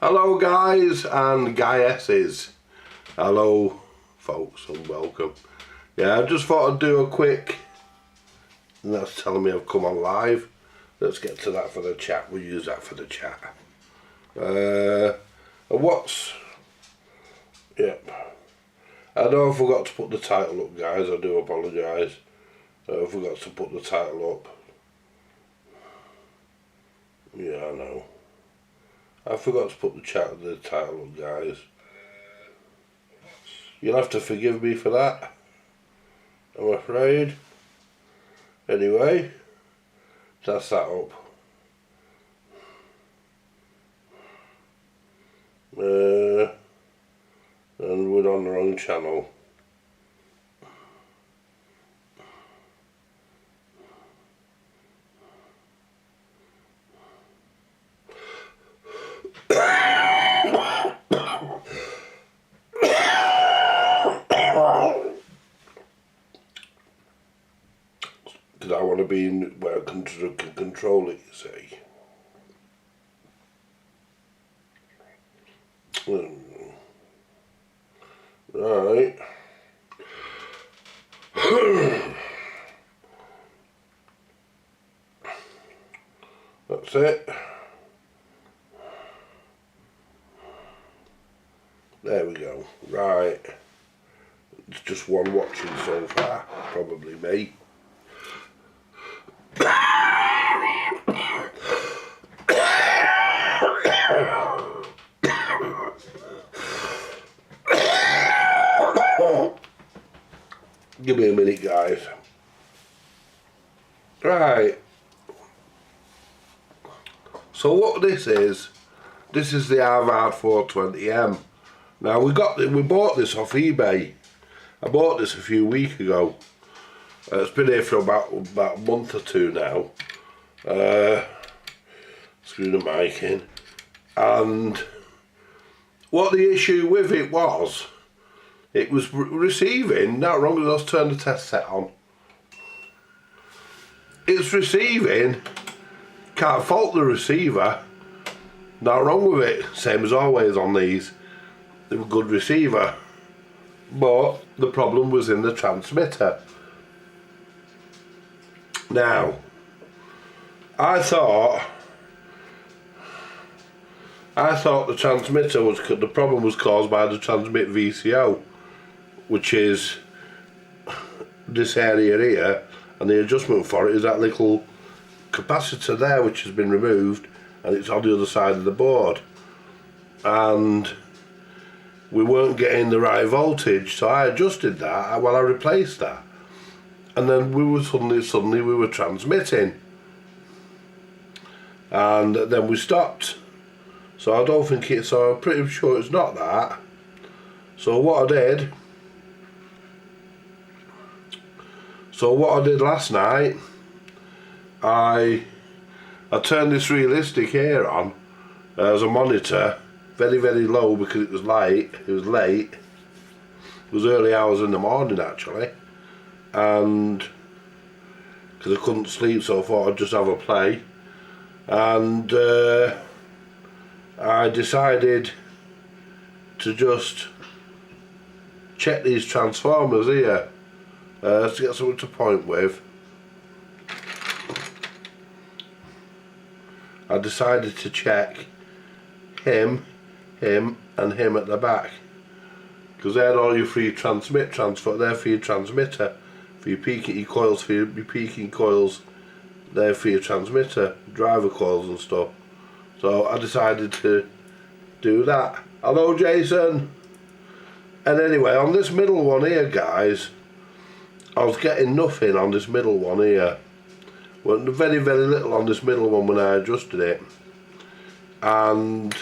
Hello guys and Guyesses. Hello folks and welcome. Yeah, I just thought I'd do a quick, and that's telling me I've come on live. Let's get to that for the chat. We'll use that for the chat. Yep. I know I forgot to put the title up, guys. I do apologise. I forgot to put the title up. Yeah, I know. I forgot to put the title up, guys. You'll have to forgive me for that, I'm afraid. Anyway, that's that up. And we're on the wrong channel. Because I want to be in where I can control it, you see. Right. That's it. There we go. Right. It's just one watching so far. Probably me. Give me a minute, guys. Right. So what this is the Harvard 420M. Now we bought this off eBay. I bought this a few weeks ago. It's been here for about a month or two now. Screw the mic in. And what the issue with it was receiving, not wrong as us turn the test set on. It's receiving, can't fault the receiver, not wrong with it, same as always on these. They were good receiver. But the problem was in the transmitter. Now, I thought the transmitter the problem was caused by the transmit VCO, which is this area here, and the adjustment for it is that little capacitor there, which has been removed, and it's on the other side of the board. And we weren't getting the right voltage, so I adjusted that. I replaced that, and then we were suddenly we were transmitting, and then we stopped. So I don't think it's. So I'm pretty sure it's not that. So what I did last night, I turned this realistic here on as a monitor. Very, very low because it was late. It was early hours in the morning actually, and because I couldn't sleep, so I thought I'd just have a play, and I decided to just check these transformers here to get something to point with. I decided to check him and him at the back, because they're all your free transfer. They're for your transmitter, for your peaking coils, for your peaking coils. They're for your transmitter, driver coils and stuff. So I decided to do that. Hello, Jason. And anyway, on this middle one here, guys, I was getting nothing on this middle one here. Well, very, very little on this middle one when I adjusted it, and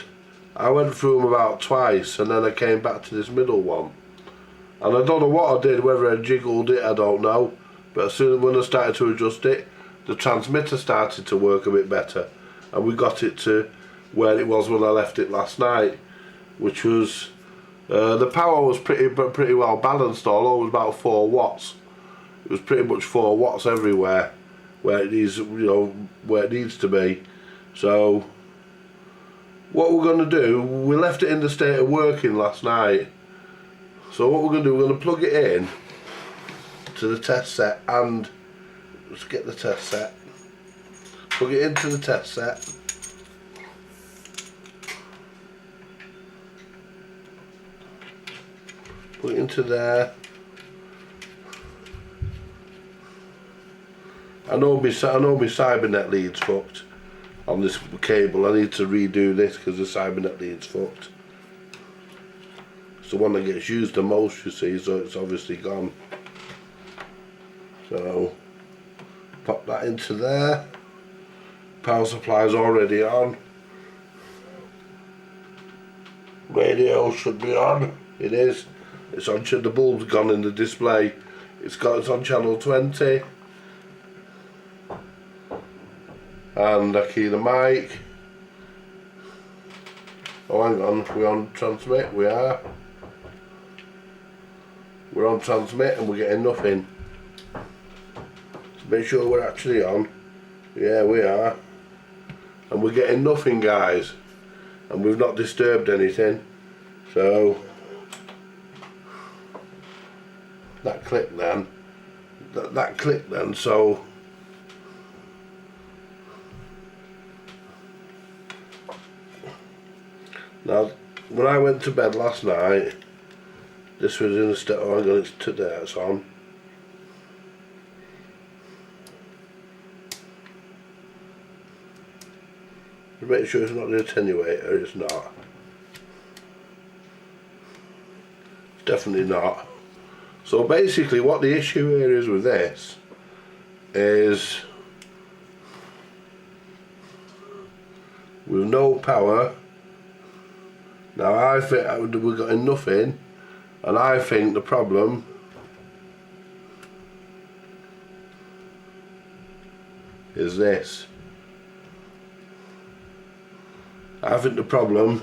I went through them about twice, and then I came back to this middle one, and I don't know what I did, whether I jiggled it, I don't know, but as soon as when I started to adjust it, the transmitter started to work a bit better, and we got it to where it was when I left it last night, which was the power was pretty well balanced. Although it was about 4 watts, it was pretty much 4 watts everywhere where it needs, where it needs to be. So what we're going to do, we left it in the state of working last night. So what we're going to do, we're going to plug it in to the test set, and let's get the test set. Plug it into the test set. Put it into there. I know my Cybernet lead's fucked on this cable. I need to redo this because the Cybernet lead's fucked. It's the one that gets used the most, you see, so it's obviously gone. So pop that into there. Power supply's already on. Radio should be on. It is. It's on. The bulb's gone in the display. It's on channel 20. And I key the mic. Oh, hang on, we're on transmit. We are. We're on transmit and we're getting nothing. So make sure we're actually on. Yeah, we are. And we're getting nothing, guys. And we've not disturbed anything. So that clicked then. That clicked then. So now, when I went to bed last night, this was in a state. Oh, hang on, it's today. It's on. Make sure it's not the attenuator. It's not. It's definitely not. So basically, what the issue here is with this is with no power. Now I think we've got nothing, and I think the problem is this. I think the problem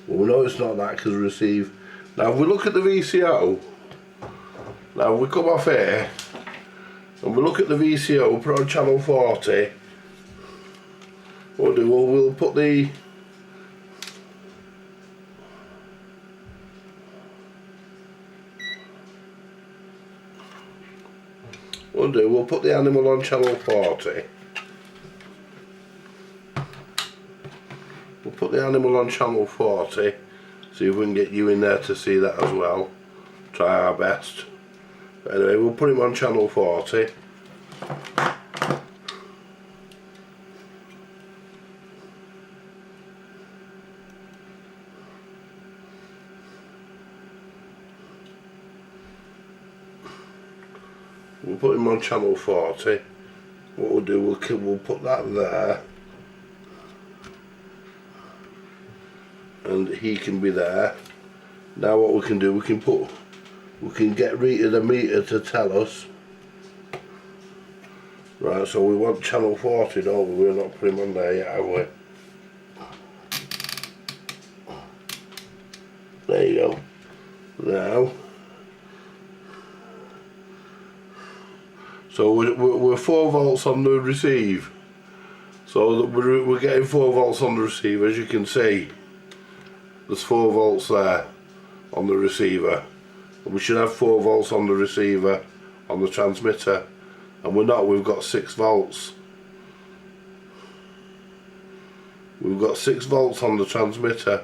well, we know it's not that because we receive. Now if we look at the VCO, now we come off here and we look at the VCO, put on channel 40. What we'll do, we'll put the we'll put the animal on channel 40. We'll put the animal on channel 40. See if we can get you in there to see that as well. Try our best. But anyway, we'll put him on channel 40. We'll put him on channel 40. What we'll do, we'll put that there, and he can be there. Now what we can do, we can get Rita the meter to tell us. Right, so we want channel 40, don't we? We're not putting him on there yet, have we? There you go. Now, so we're 4 volts on the receive. So we're getting 4 volts on the receiver, as you can see. There's 4 volts there on the receiver. And we should have 4 volts on the receiver on the transmitter. And we're not, we've got 6 volts. We've got 6 volts on the transmitter.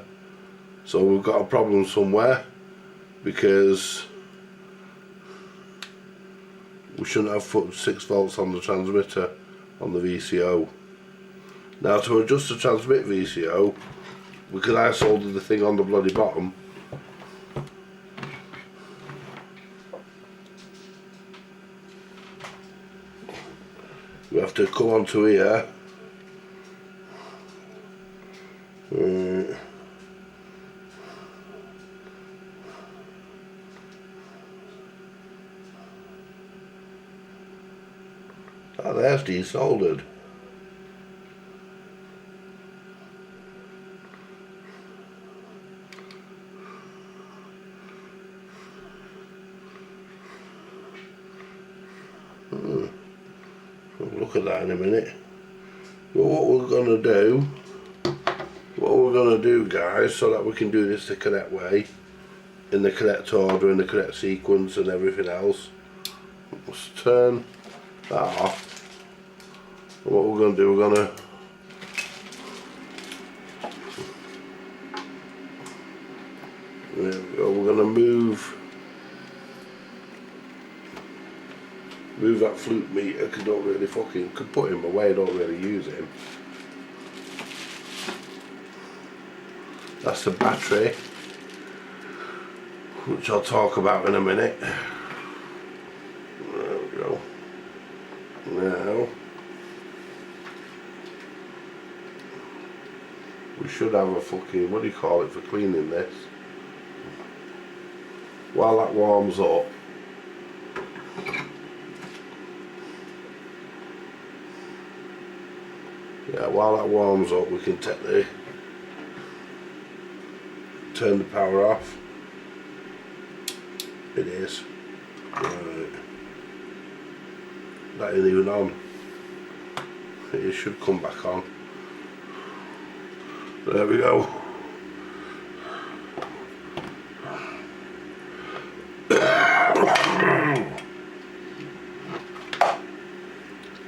So we've got a problem somewhere, because we shouldn't have 6 volts on the transmitter on the VCO. Now to adjust the transmit VCO, because I soldered the thing on the bloody bottom, we have to come onto here. Oh, that's desoldered. look at that in a minute. But what we're gonna do, guys, so that we can do this the correct way, in the correct order, in the correct sequence and everything else. Let's turn that off. And what we're gonna do, we're gonna there we go, we're gonna move that flute meter, because I don't really fucking, could put him away, I don't really use him. That's the battery, which I'll talk about in a minute. There we go. Now, we should have a fucking, what do you call it for cleaning this? While that warms up, we can turn the power off. It is. Right. That ain't even on. It should come back on. There we go.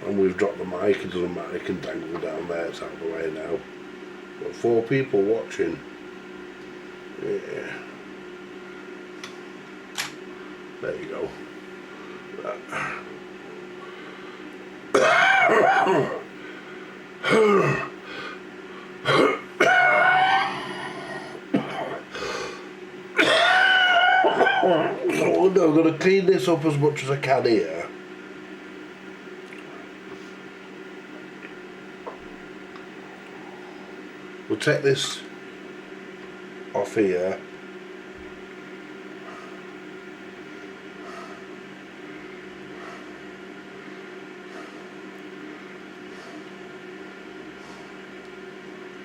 And we've dropped the mic, it doesn't matter, it can dangle down there, it's out of the way now. Got 4 people watching. Yeah. There you go. So I'm going to clean this up as much as I can here. We'll take this off here.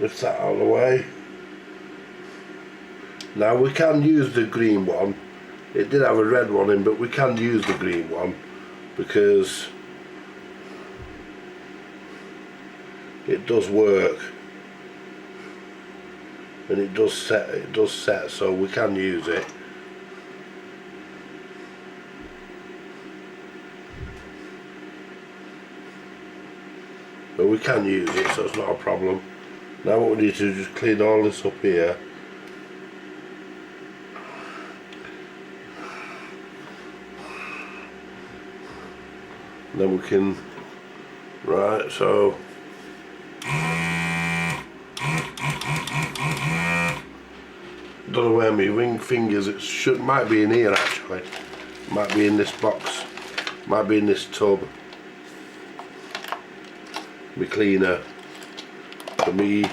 Lift that out of the way. Now we can use the green one. It did have a red one in, but we can use the green one because it does work. And it does set, so we can use it. But we can use it, so it's not a problem. Now what we need to do is just clean all this up here. And then we can, right, so don't know where my ring fingers, might be in here actually, might be in this box, might be in this tub, my cleaner for me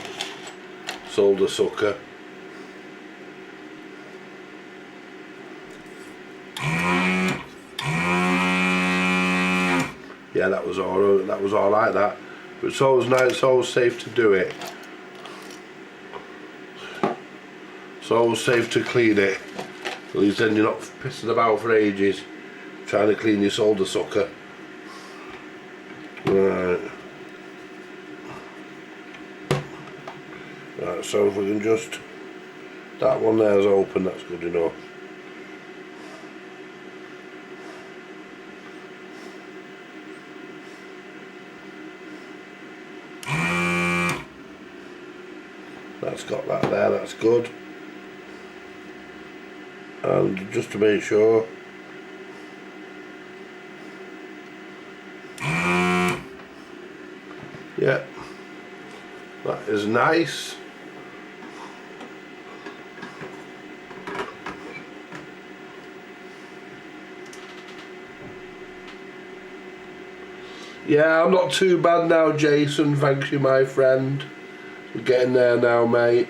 solder sucker. Yeah, that was all like that, but it's always nice, it's always safe to do it. It's always safe to clean it. At least then you're not pissing about for ages trying to clean your solder sucker. Right. Right, so if we can just, that one there's open, that's good enough. That's got that there, that's good. And just to make sure, yeah, that is nice. Yeah, I'm not too bad now, Jason, thank you, my friend. We're getting there now, mate.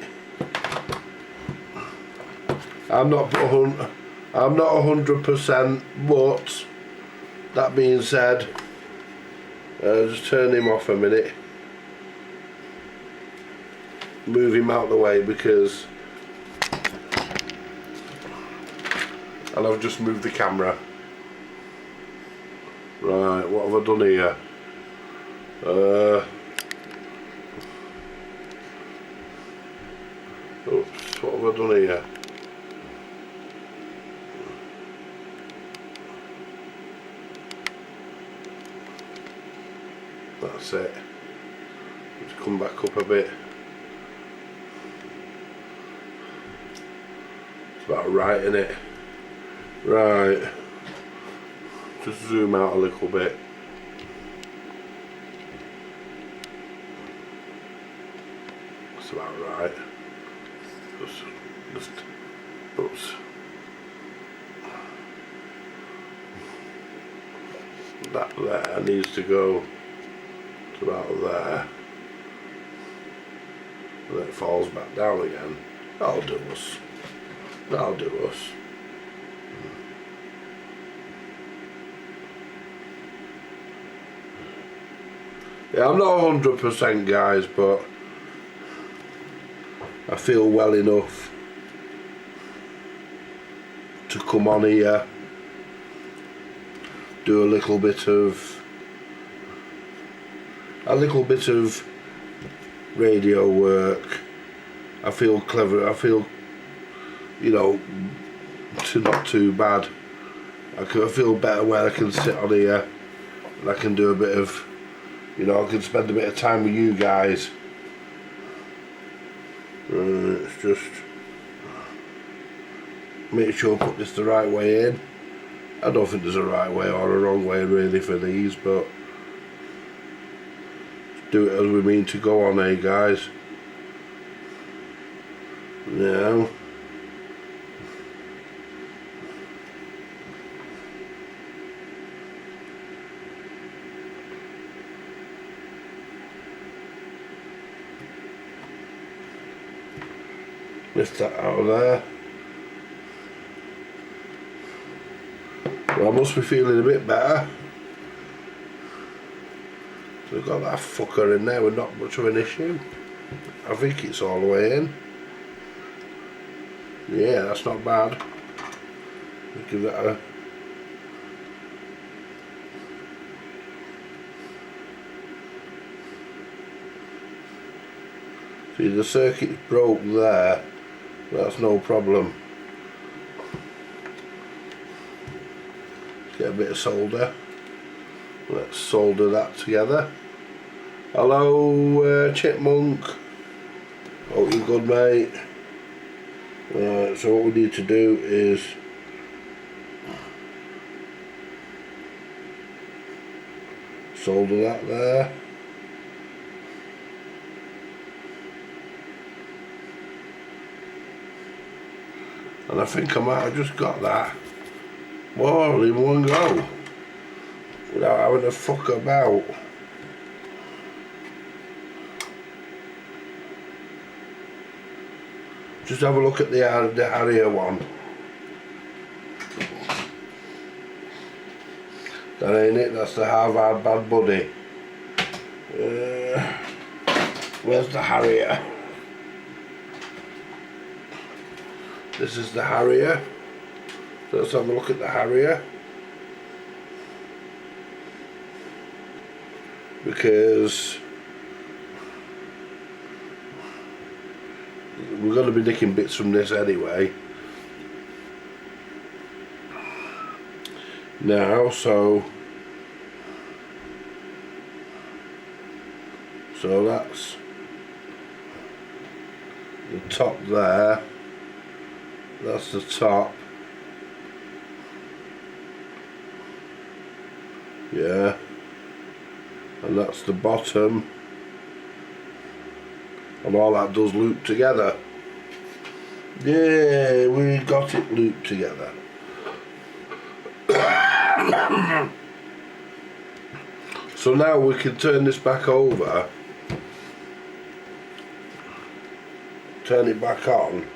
I'm not 100%, but that being said, just turn him off a minute. Move him out of the way because, and I've just moved the camera. Right, what have I done here? Oops, what have I done here? That's it. Just come back up a bit. It's about right, isn't it? Right. Just zoom out a little bit. That's about right. Just oops. That there needs to go to about there. And then it falls back down again. That'll do us. That'll do us. Yeah, I'm not 100% guys, but I feel well enough to come on here, do a little bit of radio work. I feel clever, I feel, you know, not too bad. I feel better where I can sit on here and I can do a bit of, you know, I can spend a bit of time with you guys. It's just make sure I put this the right way in. I don't think there's a right way or a wrong way really for these, but do it as we mean to go on, eh guys? Now lift that out of there. Well, I must be feeling a bit better. We've got that fucker in there with not much of an issue. I think it's all the way in. Yeah, that's not bad. Let's give that a... See, the circuit's broke there. That's no problem. Let's get a bit of solder. Let's solder that together. Hello, Chipmunk. Hope you're good, mate. So what we need to do is solder that there. And I think I might have just got that all in one go without having to fuck about. Just have a look at the Harrier one. That ain't it, that's the Harvard Bad Buddy. Where's the Harrier? This is the Harrier. So let's have a look at the Harrier. Because we're going to be nicking bits from this anyway. Now, so that's the top there. That's the top. Yeah. And that's the bottom. And all that does loop together. Yeah, we got it looped together. So now we can turn this back over. Turn it back on.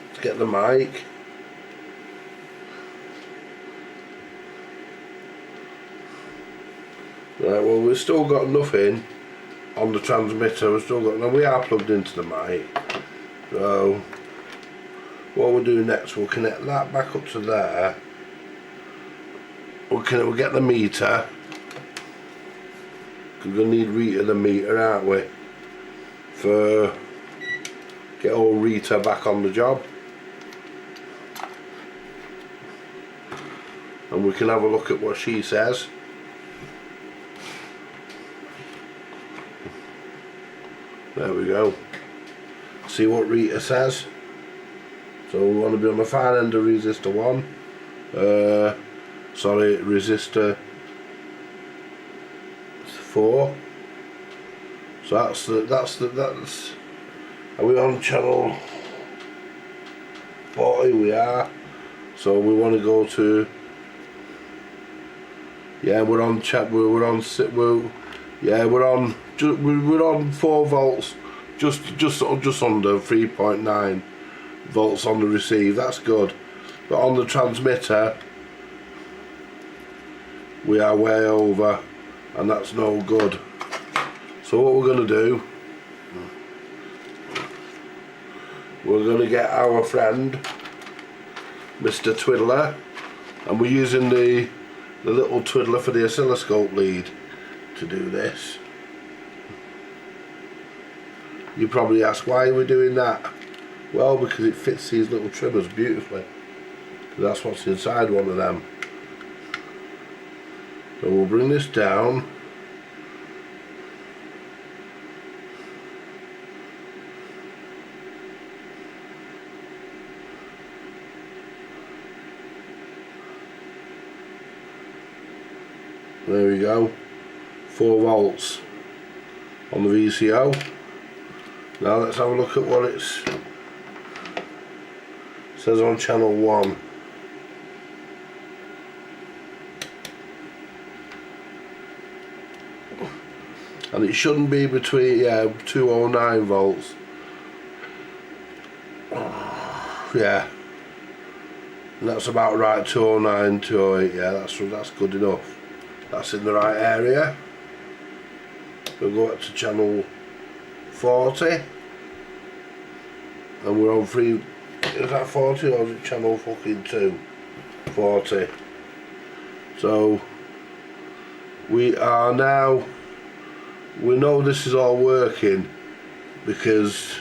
Let's get the mic. Right, well, we've still got nothing on the transmitter. We've still got, now we are plugged into the mic. So what we'll do next, we'll connect that back up to there. We'll we'll get the meter. We're going to need Rita the meter, aren't we? For get old Rita back on the job. And we can have a look at what she says. There we go. See what Rita says. So we want to be on the far end of resistor 1. Sorry, resistor 4. So that's. Are we on channel 40? We are. So we want to go to. Yeah, we're on 4 volts, just under 3.9 volts on the receive. That's good, but on the transmitter we are way over, and that's no good. So what we're going to do, we're going to get our friend Mr. Twiddler, and we're using the little twiddler for the oscilloscope lead to do this. You probably ask, why are we doing that? Well, because it fits these little trimmers beautifully. That's what's inside one of them. So we'll bring this down. There we go. 4 volts on the VCO. Now let's have a look at what it says on channel 1. And it shouldn't be between 209 volts. Yeah. And that's about right, 209, 208, yeah, that's good enough. That's in the right area. We'll go up to channel 40. And we're on 3, is that 40 or is it channel fucking 2? 40. So we are now, we know this is all working because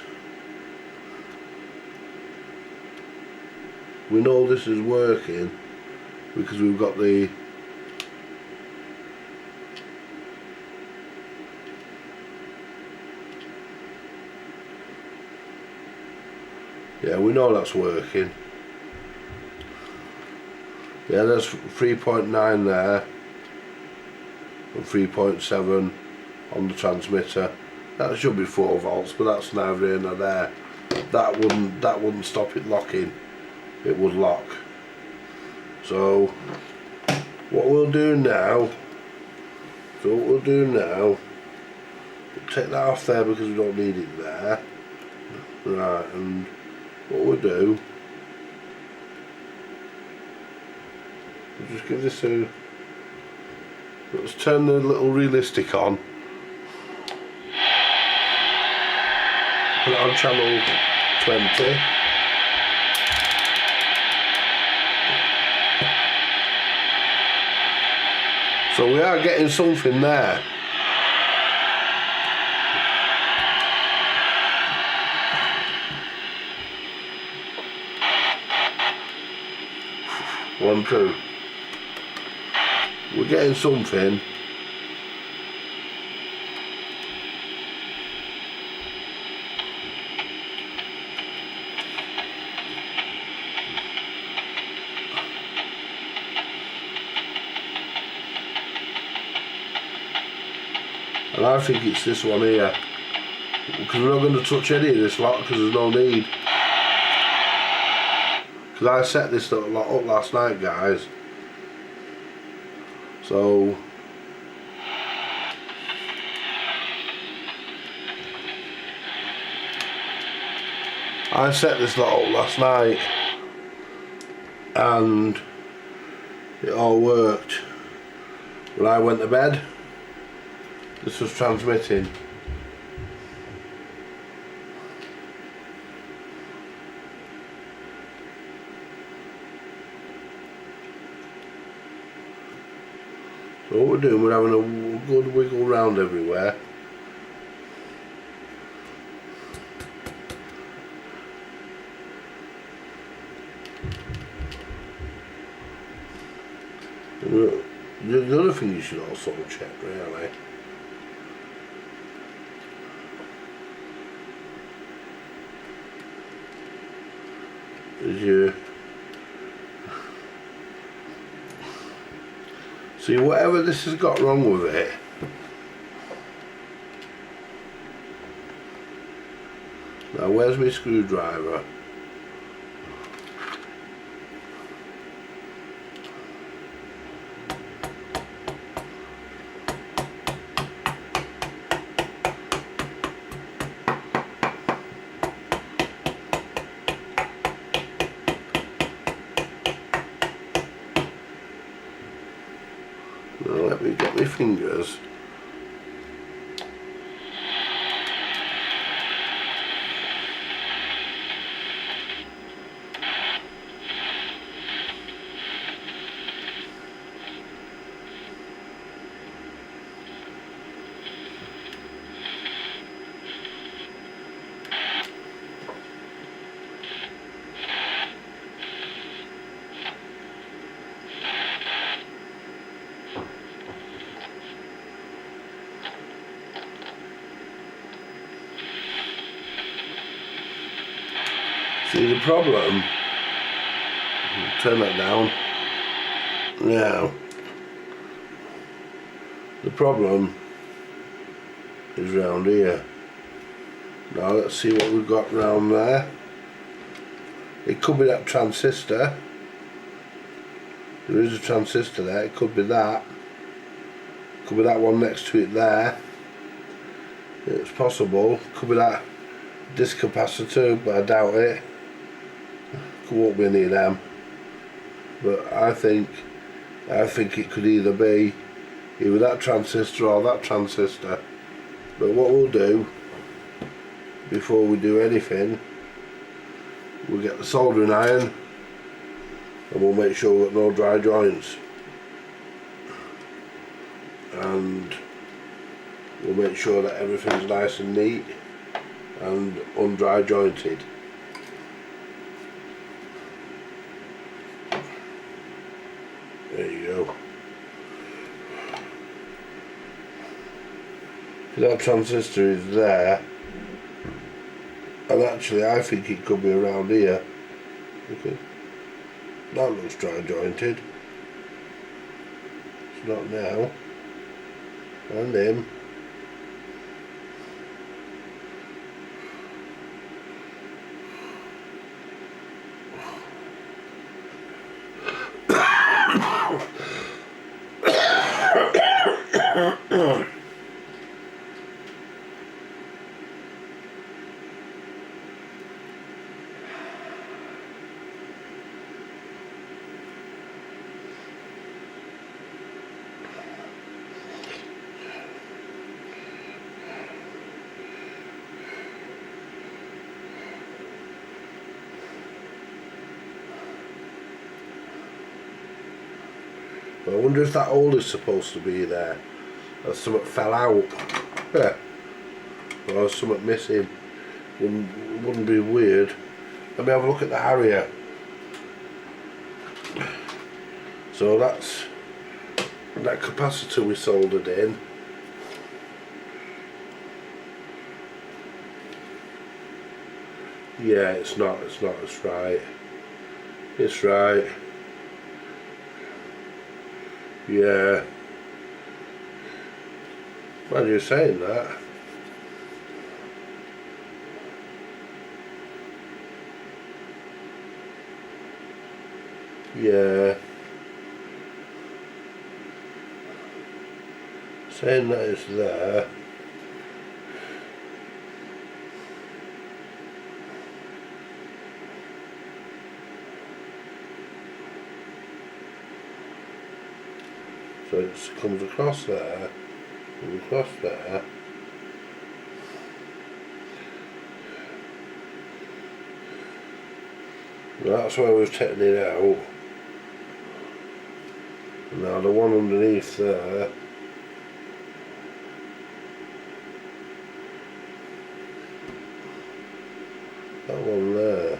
we've got the we know that's working. Yeah, there's 3.9 there and 3.7 on the transmitter. That should be 4 volts, but that's neither here nor there. That wouldn't stop it locking. It would lock. So what we'll do now, we'll take that off there because we don't need it there. Right, and what we'll do, we'll just give this a, let's turn the little realistic on. Put it on channel 20. So we are getting something there. One, two. We're getting something. And I think it's this one here, because we're not going to touch any of this lot because there's no need. Because I set this lot up last night, guys. So I set this lot up last night and it all worked. When I went to bed, this was transmitting. So what we're doing, we're having a good wiggle round everywhere. The other thing you should also check, really, is you see whatever this has got wrong with it. Now where's my screwdriver? Now let me get my fingers. See the problem? Turn that down. Now, the problem is round here. Now let's see what we've got round there. It could be that transistor. There is a transistor there. It could be that. Could be that one next to it there. It's possible. Could be that disc capacitor, but I doubt it. Won't be any of them. But I think it could either be that transistor or that transistor. But what we'll do before we do anything, we'll get the soldering iron and we'll make sure we've got no dry joints, and we'll make sure that everything's nice and neat and undry jointed. There you go. That transistor is there, and actually I think it could be around here. Okay. That looks dry jointed. It's not now. And him. I wonder if that hole is supposed to be there, or something fell out. Yeah. Or something missing. Wouldn't be weird. Let me have a look at the area. So that's that capacitor we soldered in. Yeah, it's not, it's right. It's right. Yeah. Why are you saying that? Yeah. Saying that it's there. So it comes across there, and across there. And that's where we've taken it out. Now the one underneath there, that one there,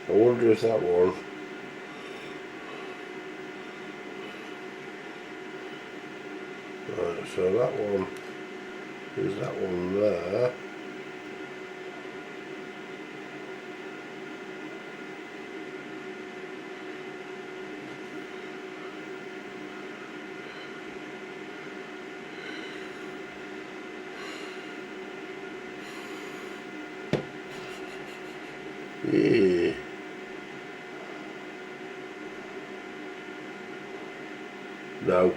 I wonder if that one, right, so that one is that one there. Yeah. No,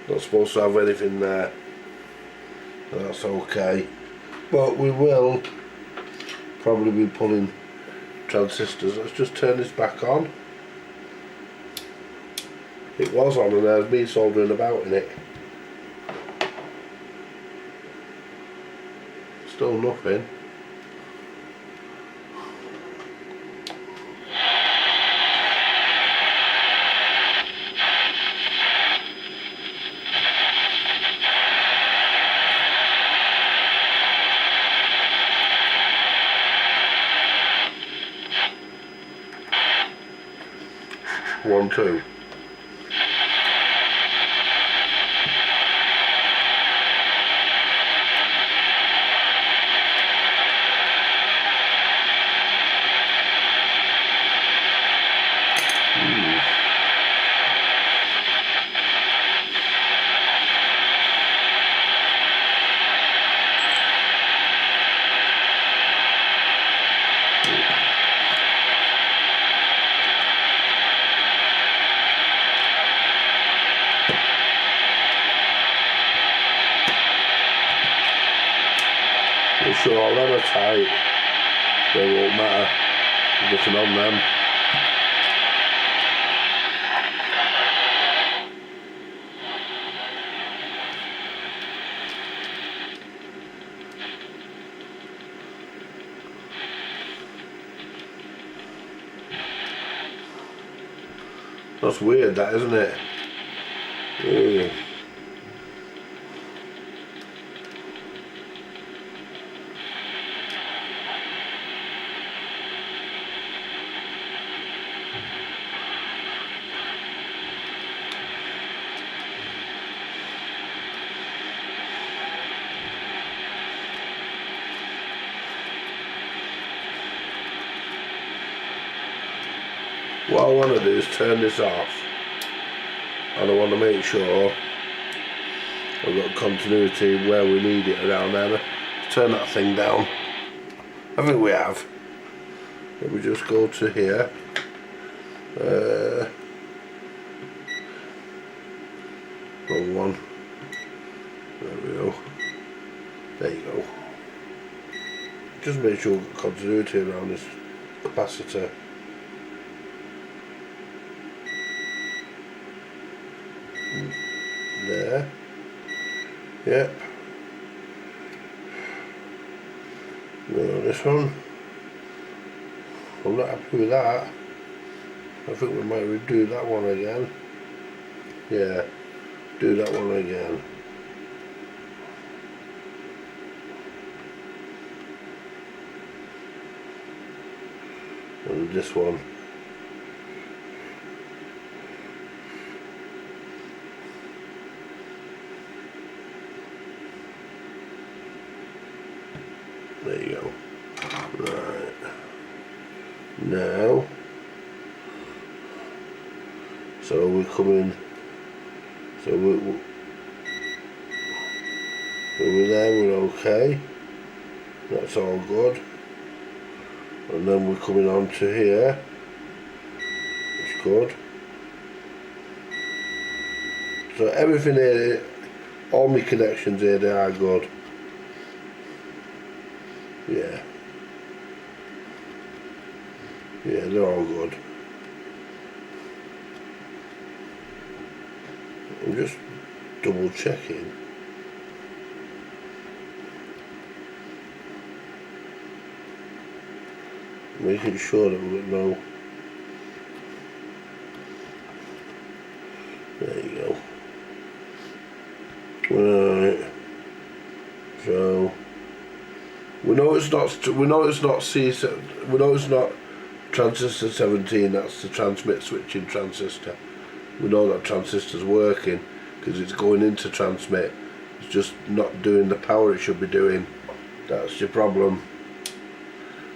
not supposed to have anything there. That's okay. But we will probably be pulling transistors. Let's just turn this back on. It was on and there's me soldering about in it. Still nothing. One, two. We're sure all them are tight. They won't matter. There's nothing on them. That's weird, that, isn't it? Ooh. What I want to do is turn this off, and I want to make sure I've got continuity where we need it around there. Turn that thing down. I think we have. Let me just go to here. Wrong one. There we go. There you go. Just make sure we've got continuity around this capacitor. There. Yep. No, this one. I'm not happy with that. I think we might redo that one again. Yeah, do that one again. And this one. There you go. Right. Now, so we're coming, so we're there, we're okay. That's all good. And then we're coming on to here. That's good. So everything here, all my connections here, they are good. Yeah. Yeah, they're all good. I'm just double checking. Making sure that we've got There you go. Right. So we know it's not. We know it's not C. We know it's not transistor 17. That's the transmit switching transistor. We know that transistor's working because it's going into transmit. It's just not doing the power it should be doing. That's your problem.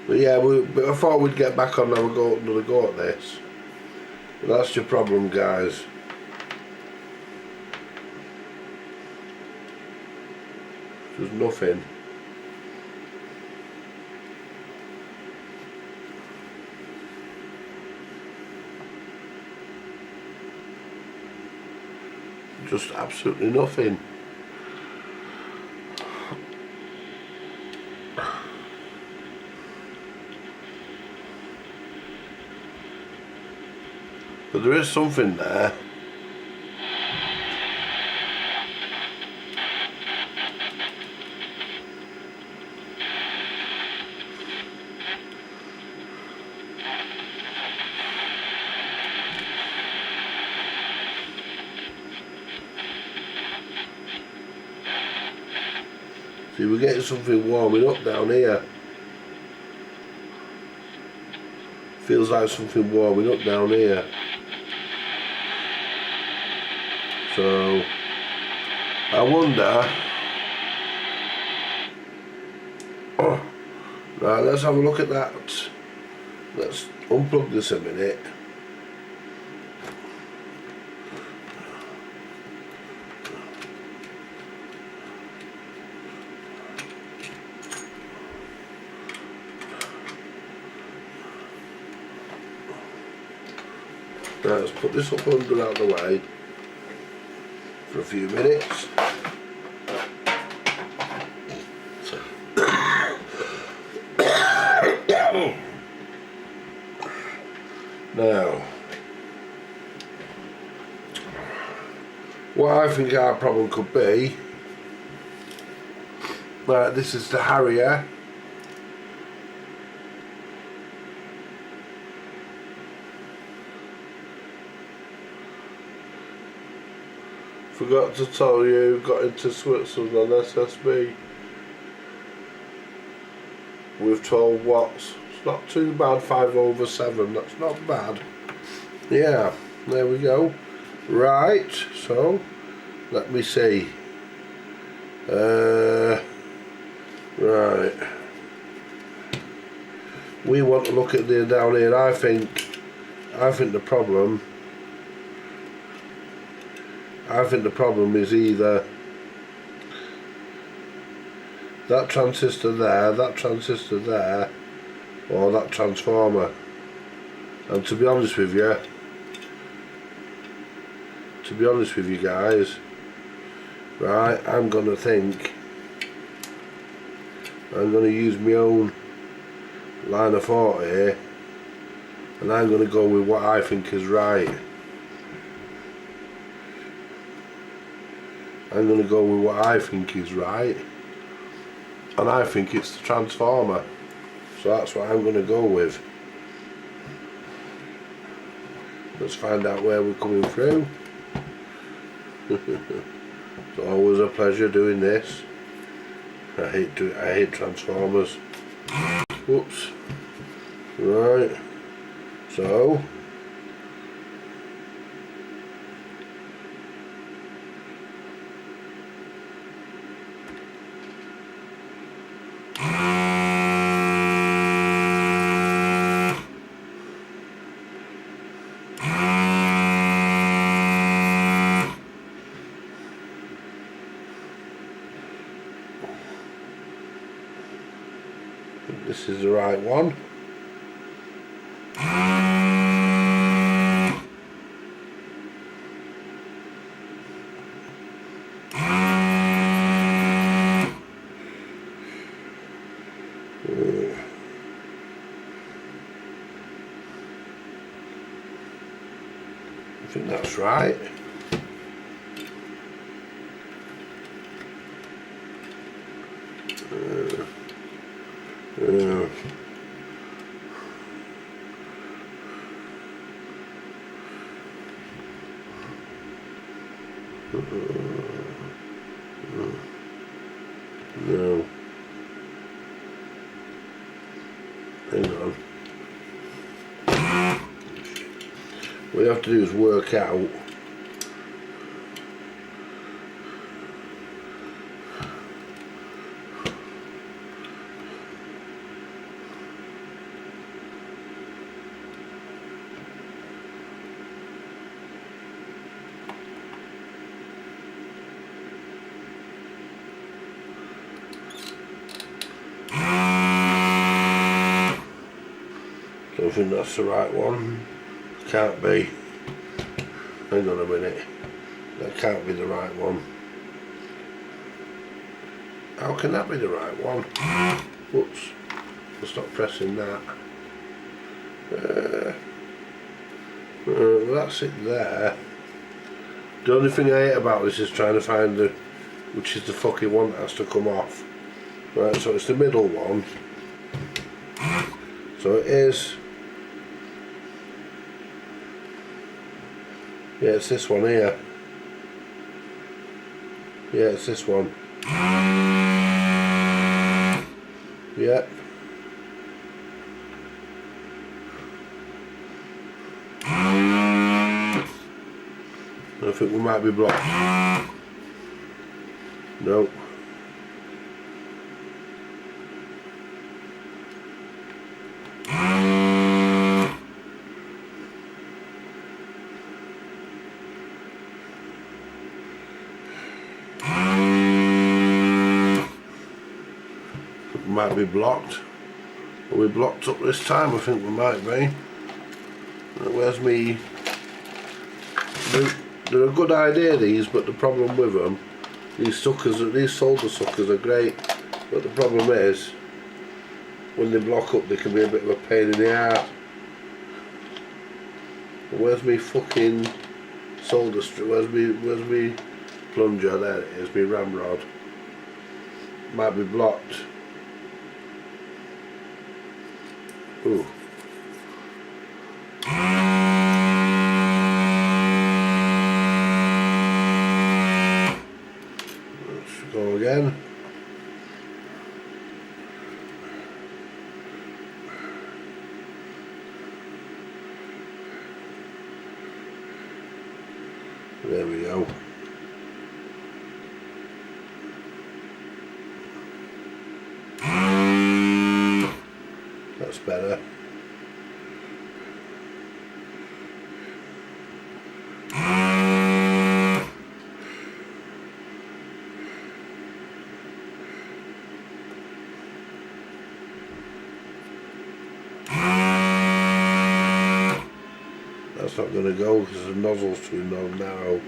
But yeah, but I thought we'd get back on another go at this. But that's your problem, guys. There's nothing. Just absolutely nothing. But there is something there. See, we're getting something warming up down here. Feels like something warming up down here. So I wonder. Oh, right, let's have a look at that. Let's unplug this a minute. Right, let's put this up under out of the way for a few minutes. Now, what I think our problem could be, right, this is the Harrier. Forgot to tell you, got into Switzerland on SSB with 12 watts. It's not too bad, 5/7, that's not bad. Yeah, there we go. Right, so let me see. Right. We want to look at the down here. I think the problem is either that transistor there, or that transformer. And to be honest with you guys, right, I'm going to use my own line of thought here, and I'm going to go with what I think is right. I'm going to go with what I think is right, and I think it's the transformer, so that's what I'm going to go with. Let's find out where we're coming through. It's always a pleasure doing this. I hate transformers. Whoops. Right. So this is the right one. I think that's right. No. Hang on. What you have to do is work out I think that's the right one. Can't be. Hang on a minute. That can't be the right one. How can that be the right one? Whoops. I'll stop pressing that. Well, that's it there. The only thing I hate about this is trying to find the which is the fucking one that has to come off. Right, so it's the middle one. So it is. Yeah, it's this one here. Yeah, it's this one. Yeah. I think we might be blocked. No. Might be blocked. Are we blocked up this time? I think we might be. Where's me? They're a good idea, these, but the problem with them, these solder suckers are great, but the problem is when they block up they can be a bit of a pain in the ass. Where's me fucking solder strip? Where's me plunger? There it is, me ramrod. Might be blocked. Ooh. Let's go again. There we go. That's better. That's not going to go because the nozzle's too narrow.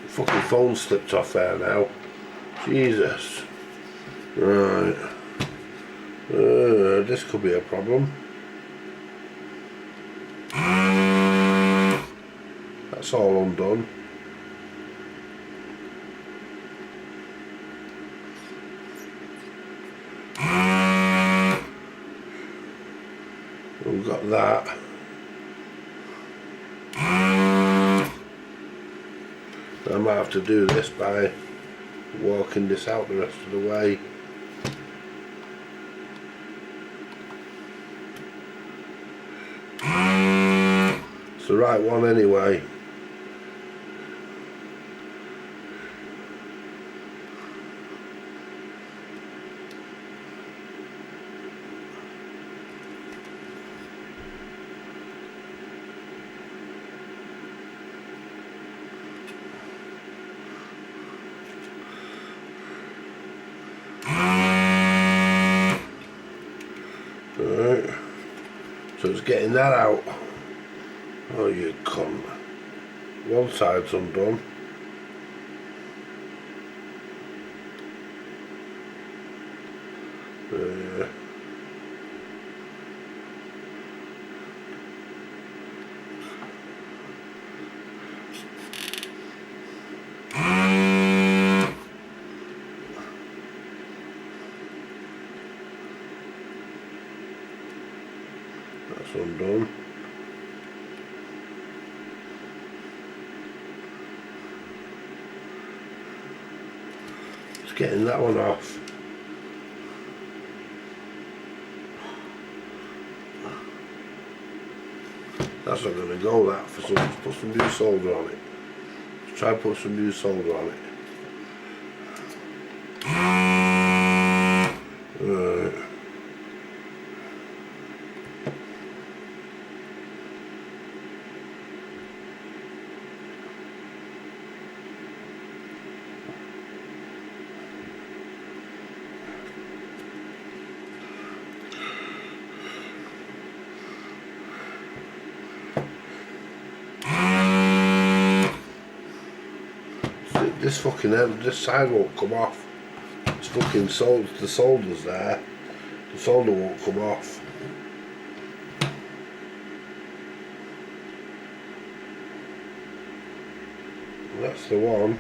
The fucking phone slipped off there now. Jesus. Right. This could be a problem. That's all undone. We've got that. I might have to do this by walking this out the rest of the way. It's the right one anyway. Alright, so it's getting that out. Oh, you cunt. One side's undone. That's undone. Just getting that one off. That's not going to go, that, for some, put some new solder on it. Let's try and put some new solder on it. Right. This fucking end, this side won't come off. It's fucking solder, the solder's there. The solder won't come off. That's the one.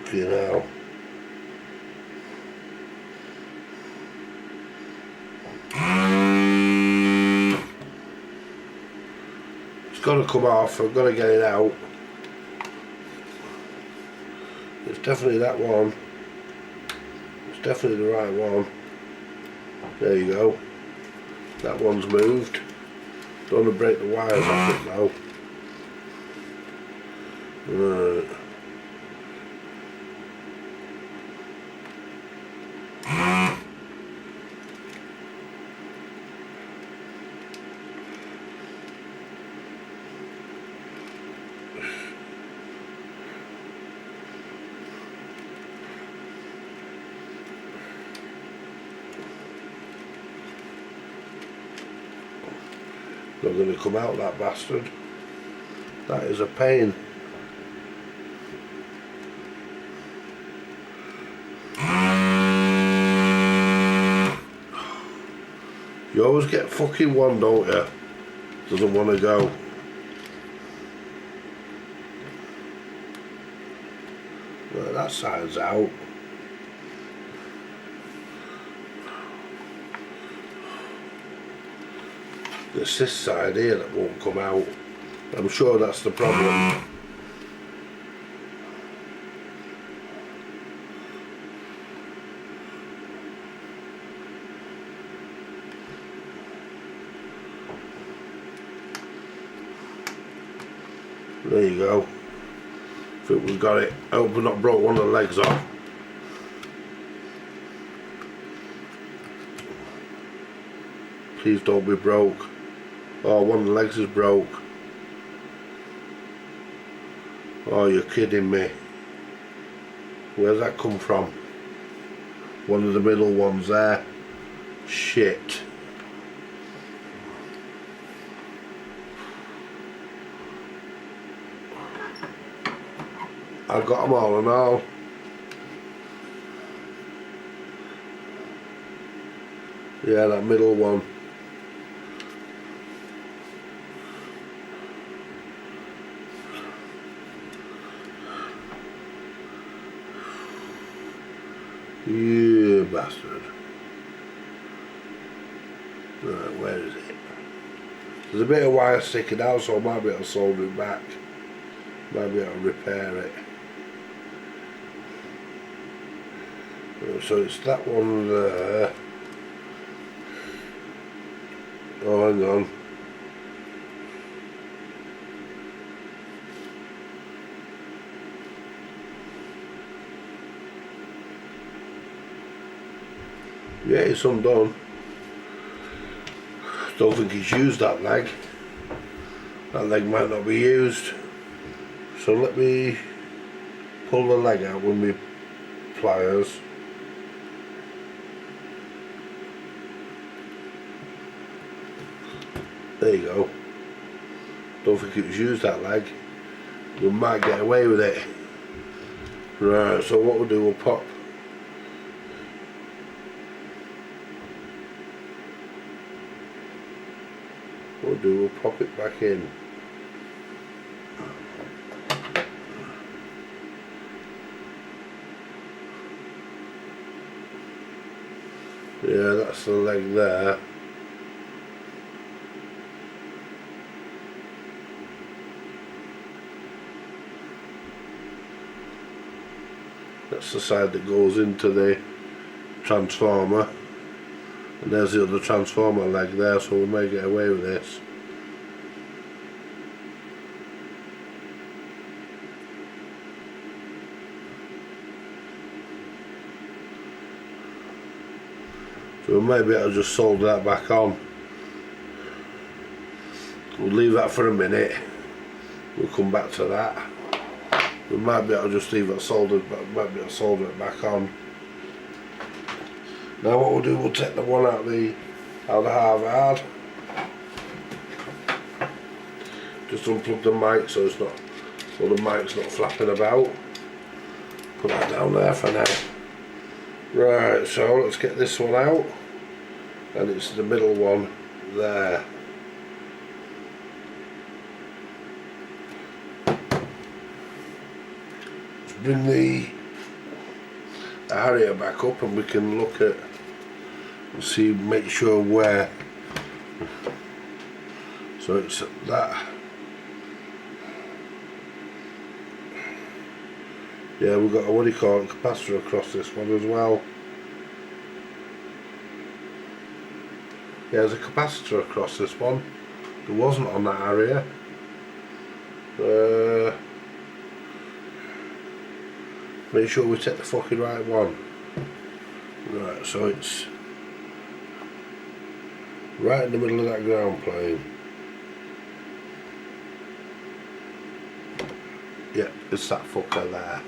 Fucking hell. Got to come off, I've got to get it out. It's definitely that one. It's definitely the right one. There you go. That one's moved. Don't want to break the wires off it now. Right. Not going to come out, that bastard. That is a pain. You always get fucking one, don't you? Doesn't want to go. Right, that side's out. It's this side here that won't come out. I'm sure that's the problem. There you go. I think we've got it. I hope we've not broke one of the legs off. Please don't be broke. Oh, one of the legs is broke. Oh, you're kidding me. Where's that come from? One of the middle ones there. Shit. I've got them all and all. Yeah, that middle one. You bastard. Right, where is it? There's a bit of wire sticking out, so I might be able to solder it back. Might be able to repair it. So it's that one there. Oh, hang on. Yeah, it's undone. Don't think he's used that leg. That leg might not be used. So let me pull the leg out with my pliers. There you go. Don't think it was used, that leg. We might get away with it. Right, so what we'll do, we'll pop. We'll pop it back in. Yeah, that's the leg there. That's the side that goes into the transformer, and there's the other transformer leg there, so we may get away with this. So we may be able to just solder that back on. We'll leave that for a minute, we'll come back to that. We might be able to just leave it soldered, but we might be able to solder it back on. Now what we'll do, we'll take the one out of the Harvard. Just unplug the mic so it's not, so the mic's not flapping about. Put that down there for now. Right, so let's get this one out, and it's the middle one there. Let's bring the Harrier back up and we can look at and see, make sure where. So it's that. Yeah, we've got a, what do you call it, capacitor across this one as well. Yeah, there's a capacitor across this one. There wasn't on that area. Make sure we take the fucking right one. Right, so it's right in the middle of that ground plane. Yeah, it's that fucker there.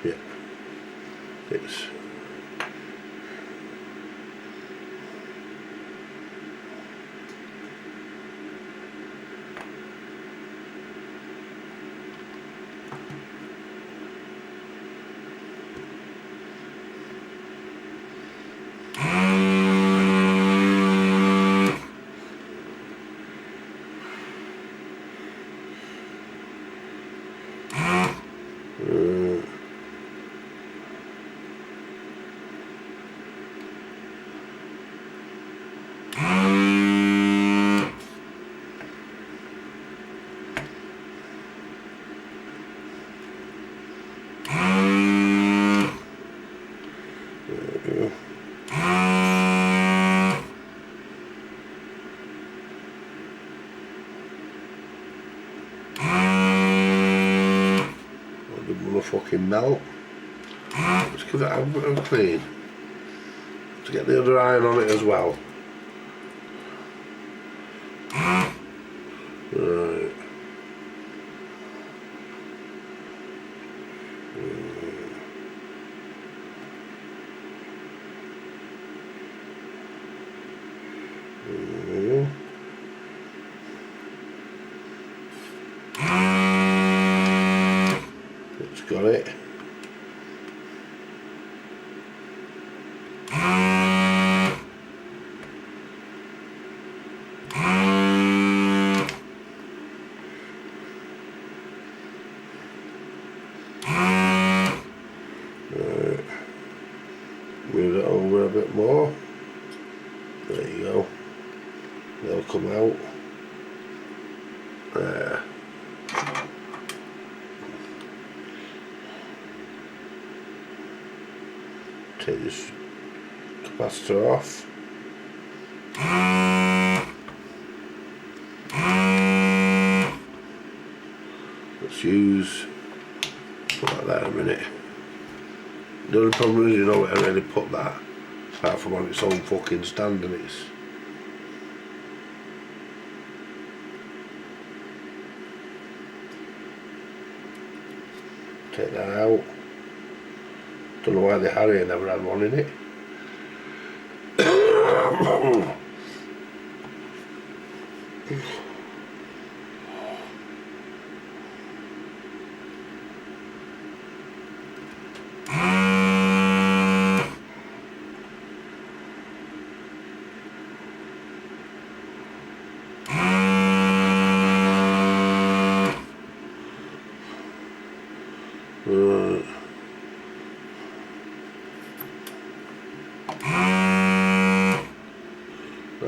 Yeah, it's fucking melt. Let's give it a clean. To get the other iron on it as well. Right. It's got it. Move it over a bit more. There you go. They'll come out. There. Take this capacitor off. Let's use, put that there a minute. The only problem is, you know, I really put that apart from on its own fucking stand, and it's take that out. Don't know why the Harrier never had one in it.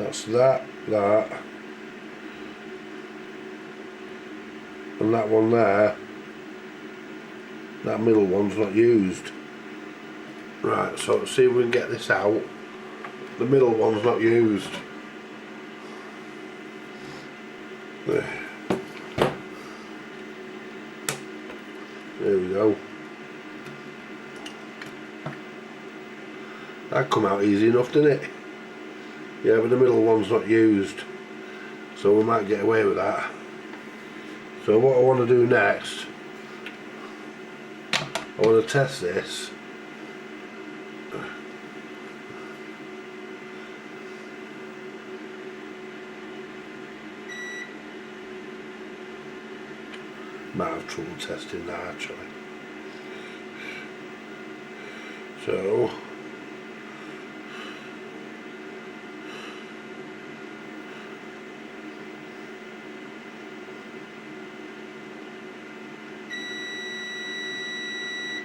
That's that, and that one there. That middle one's not used. Right, so let's see if we can get this out. The middle one's not used. There we go. That come out easy enough, didn't it? Yeah, but the middle one's not used, so we might get away with that. So what I want to do next, I want to test this. Might have trouble testing that actually. So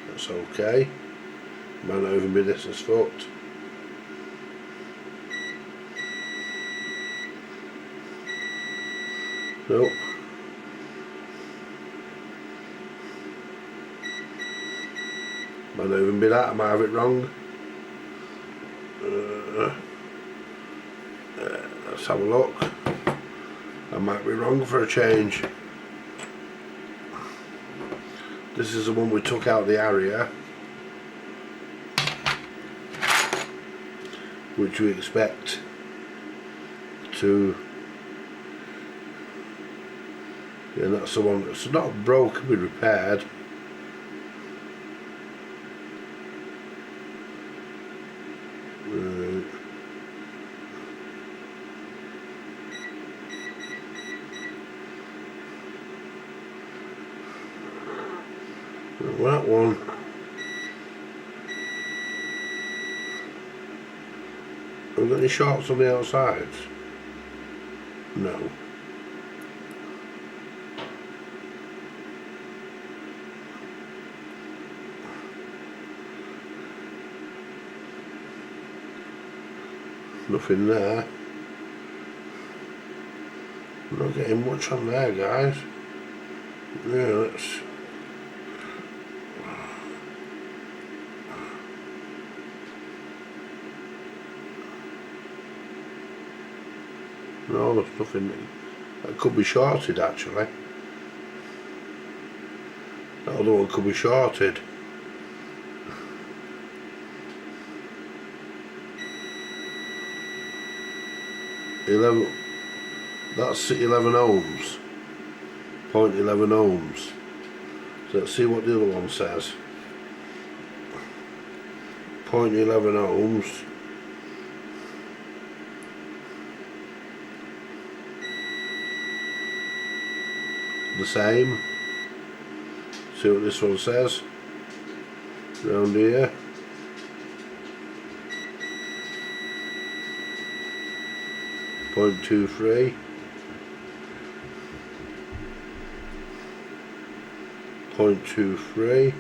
that's okay. Might not even be this as fucked. Nope. Might not even be that, I might have it wrong. Let's have a look. I might be wrong for a change. This is the one we took out the area, which we expect to, yeah, that's the one that's not broken, be repaired. That one, have we got any shorts on the outsides? No. Nothing there. I'm not getting much on there, guys. Yeah, let's. No, there's nothing. That could be shorted actually. That other one could be shorted. That's 11 ohms. 0.11 ohms. So let's see what the other one says. 0.11 ohms. The same. See what this one says. Round here. 0.23. 0.23.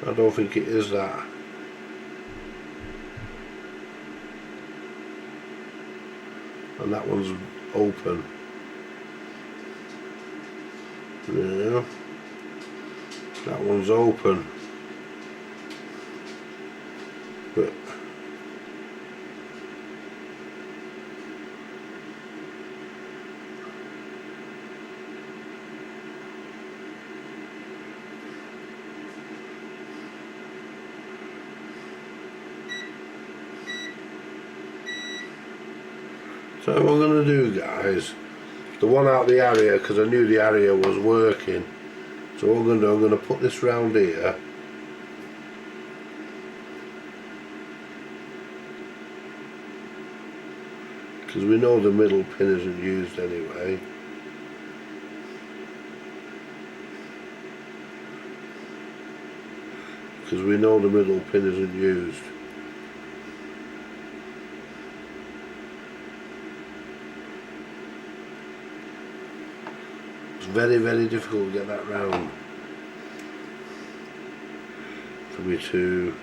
I don't think it is that. And that one's open. Yeah. That one's open. But so what we're going to do, guys, the one out the area, because I knew the area was working, so what I'm going to do, I'm going to put this round here, because we know the middle pin isn't used anyway. Because we know the middle pin isn't used. It's very, very difficult to get that round for me to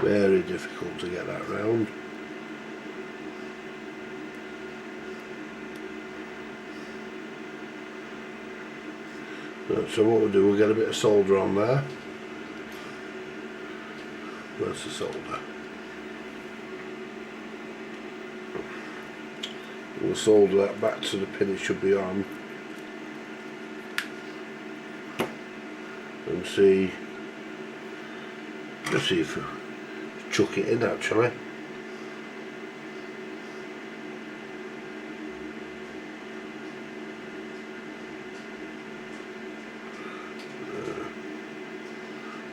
Very difficult to get that round. So what we'll do, we'll get a bit of solder on there. Where's the solder? We'll solder that back to the pin it should be on. And see, just see if we chuck it in actually.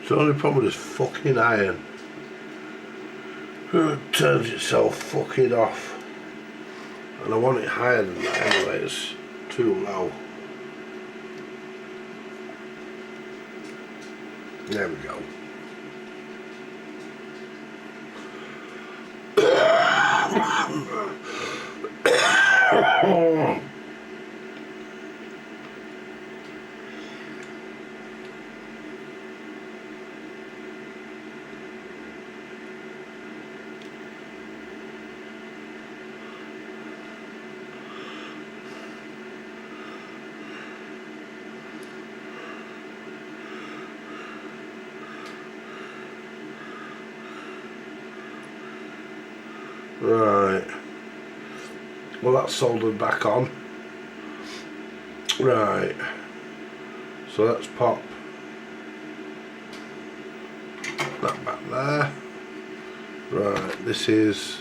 It's the only problem with this fucking iron. It turns itself fucking off. And I want it higher than that anyway, it's too low. There we go. Right, well that's soldered back on. Right, so let's pop that back there. Right, this is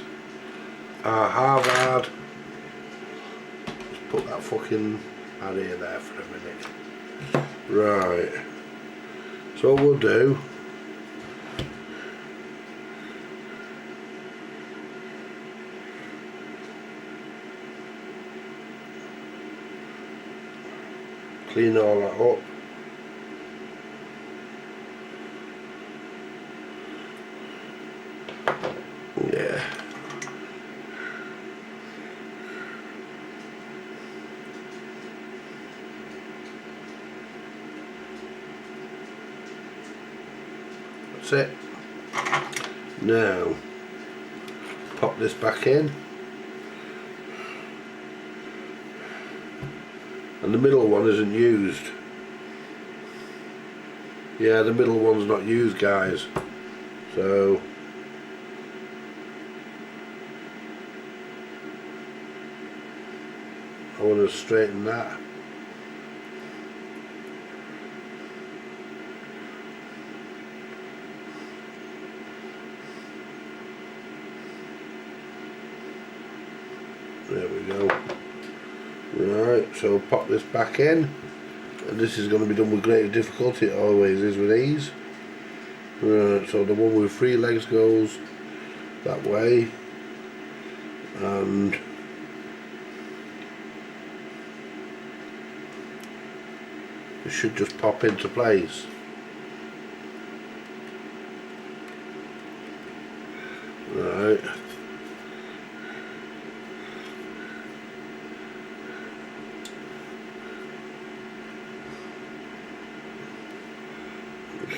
our Harvard. Let's put that fucking barrier there for a minute. Right, so what we'll do, clean all that up. Yeah. That's it. Now, pop this back in. And the middle one isn't used. Yeah, the middle one's not used, guys. So I want to straighten that. There we go. Right, so pop this back in, and this is going to be done with great difficulty. It always is with these. Right, so the one with 3 legs goes that way, and it should just pop into place. Right.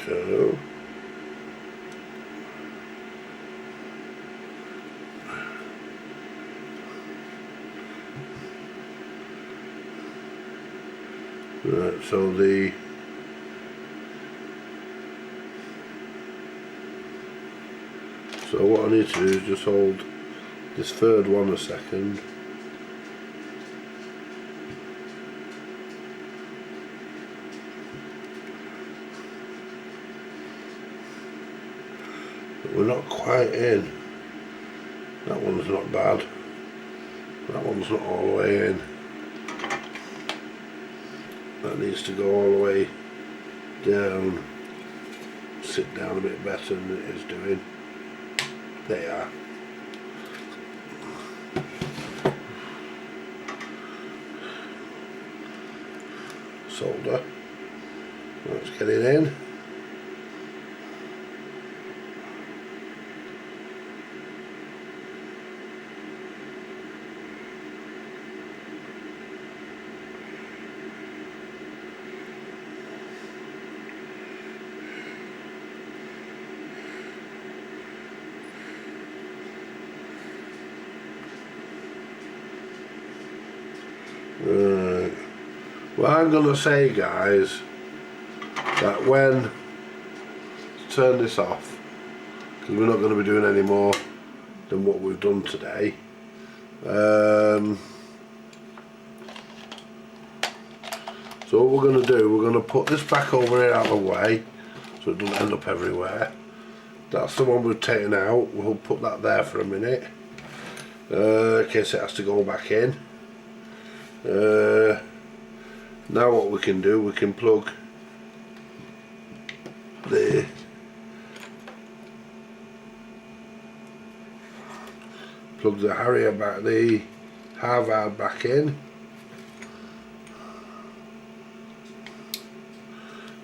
So right, so what I need to do is just hold this third one a second. But we're not quite in. That one's not bad. That one's not all the way in. That needs to go all the way down. Sit down a bit better than it is doing. There you are. Solder. Let's get it in. Right. Well, I'm gonna say, guys, that when turn this off, because we're not going to be doing any more than what we've done today. So what we're going to do, we're going to put this back over here out of the way so it doesn't end up everywhere. That's the one we've taken out. We'll put that there for a minute in case it has to go back in. Now what we can do, we can plug the Harrier back, the Harvard back in.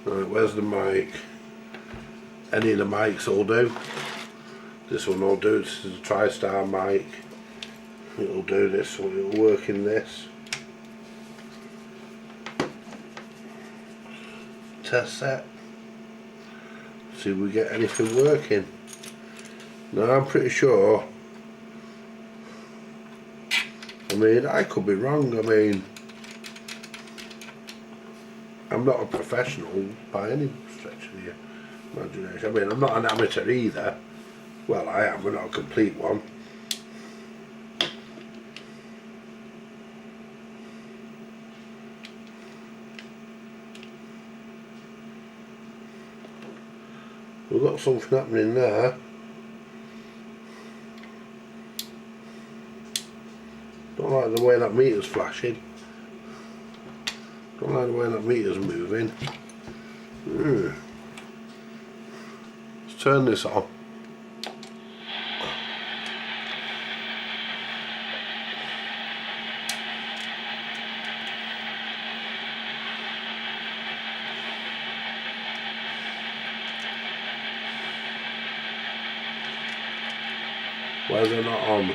Right, where's the mic? Any of the mics will do. This one will do. This is a TriStar mic. It'll do this one. It'll work in this. Test set. See if we get anything working. Now I'm pretty sure. I mean, I could be wrong. I mean, I'm not a professional by any stretch of the imagination. I mean, I'm not an amateur either. Well, I am, but not a complete one. We've got something happening there. Don't like the way that meter's flashing. Don't like the way that meter's moving. Let's turn this on. Why is it not on?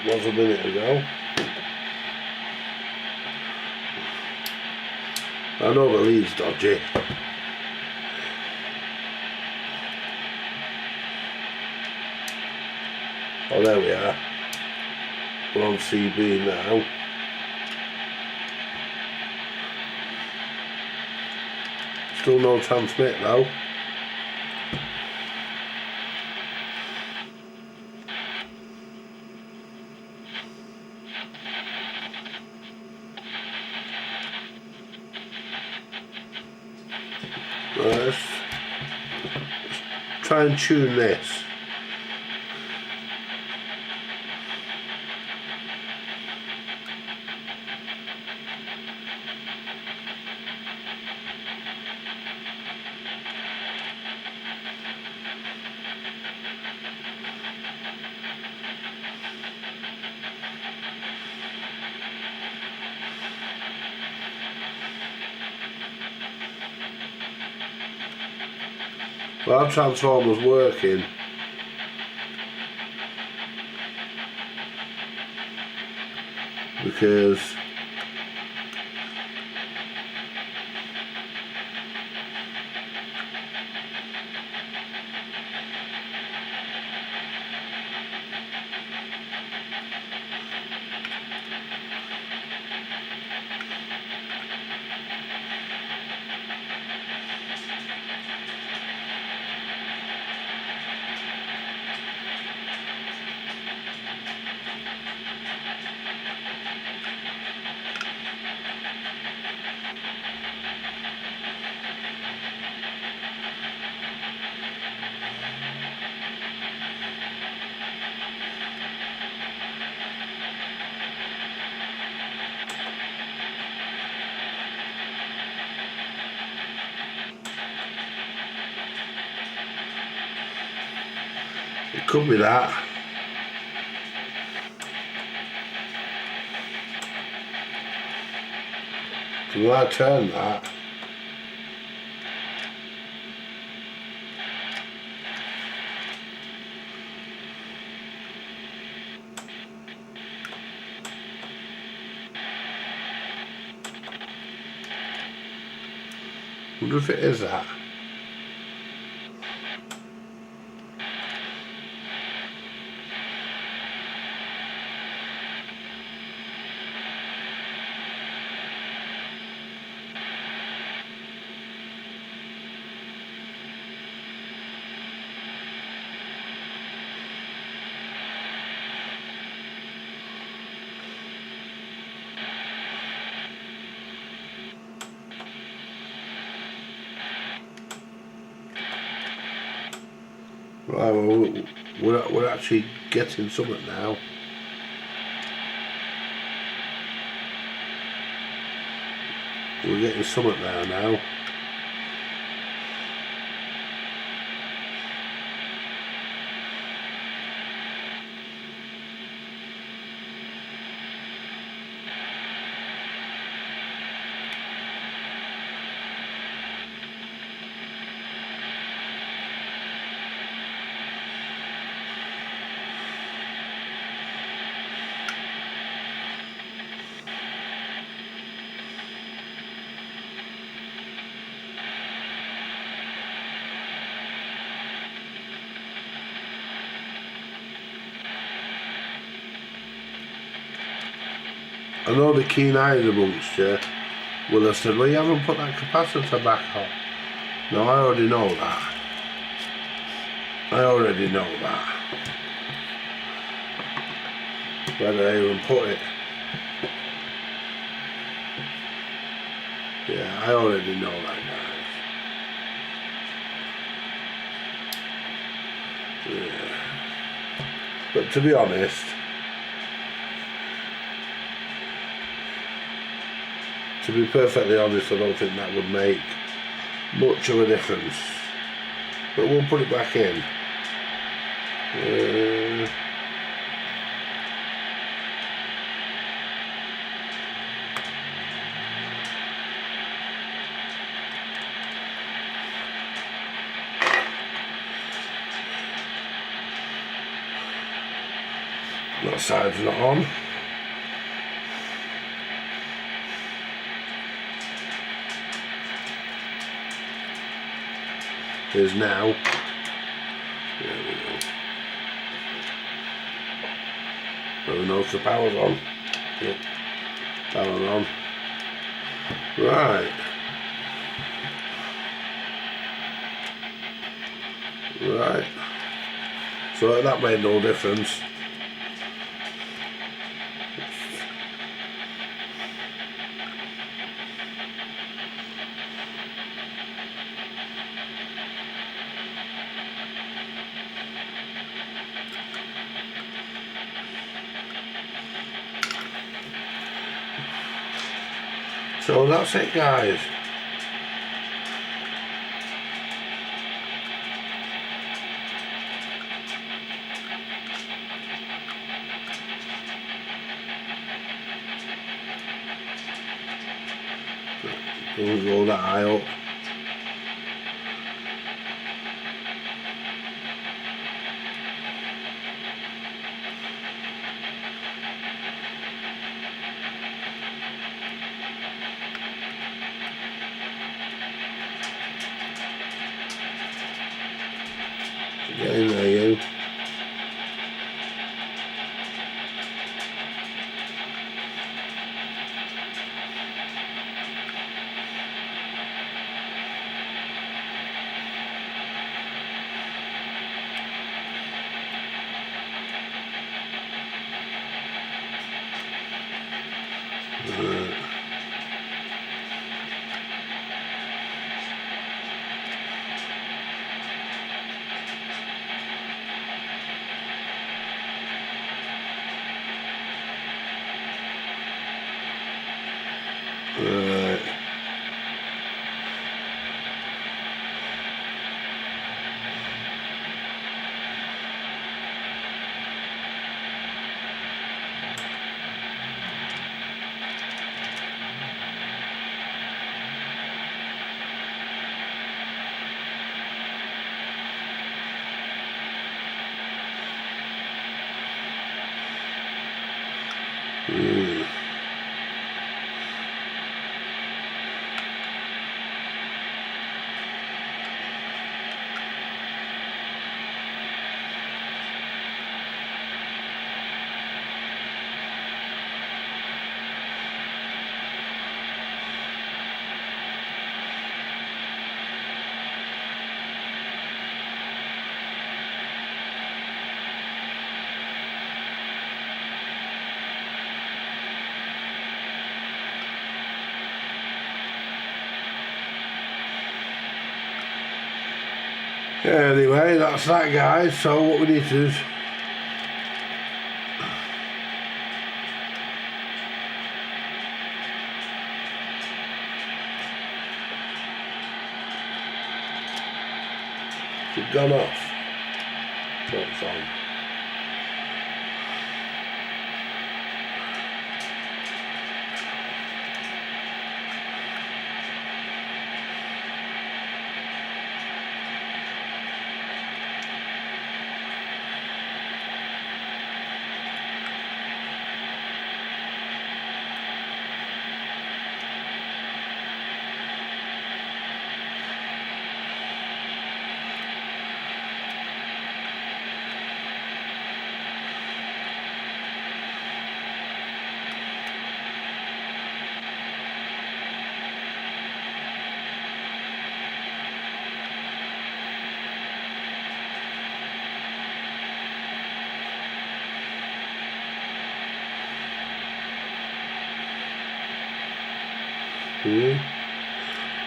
It was a minute ago. I know the lead's dodgy. Oh, there we are. We're on CB now. Still no transmit though. Let's try and tune this. Well, our transformer's working. Because it could be that. So when I turn that, I wonder if it is that. Right, well, we're actually getting something now. We're getting something there now. I know the keen-eyed amongst you will have said, well, you haven't put that capacitor back on. No, I already know that. I already know that. Where did I even put it? Yeah, I already know that, guys. Yeah. But to be honest, to be perfectly honest, I don't think that would make much of a difference. But we'll put it back in. That side's not on. Is now. There we go. So we know if the power's on. Yep. Power on. Right. Right. So that made no difference. So that's it, guys. Don't go that high up. Get in there, you. Right. Anyway, that's that, guys. So what we need to do is it's gone off. So it's on.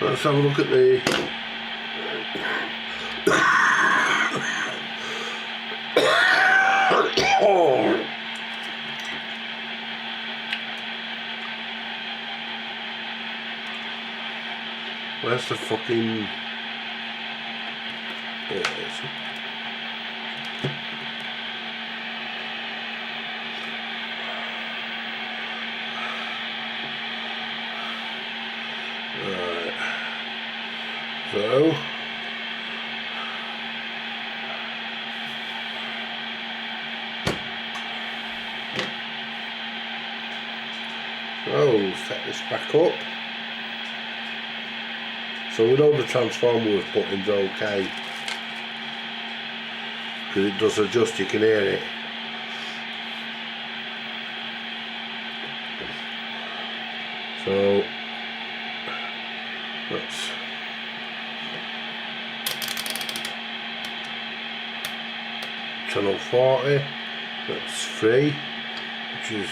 Let's have a look at the oh. Where's the fucking there it is. Right. So set this back up. So we know the transformer we've put in's okay, because it does adjust, you can hear it. So let's channel 40, that's 3, which is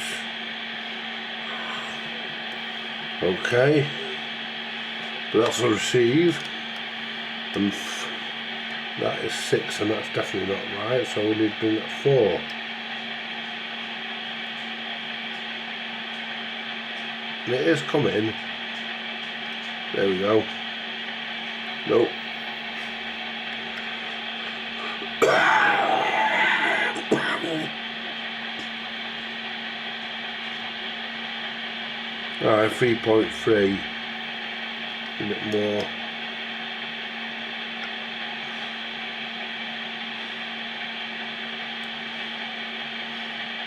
okay, but that's a receive, and that is 6, and that's definitely not right, so we need to bring that 4. And it is coming. There we go. Nope. Alright, 3.3. A bit more.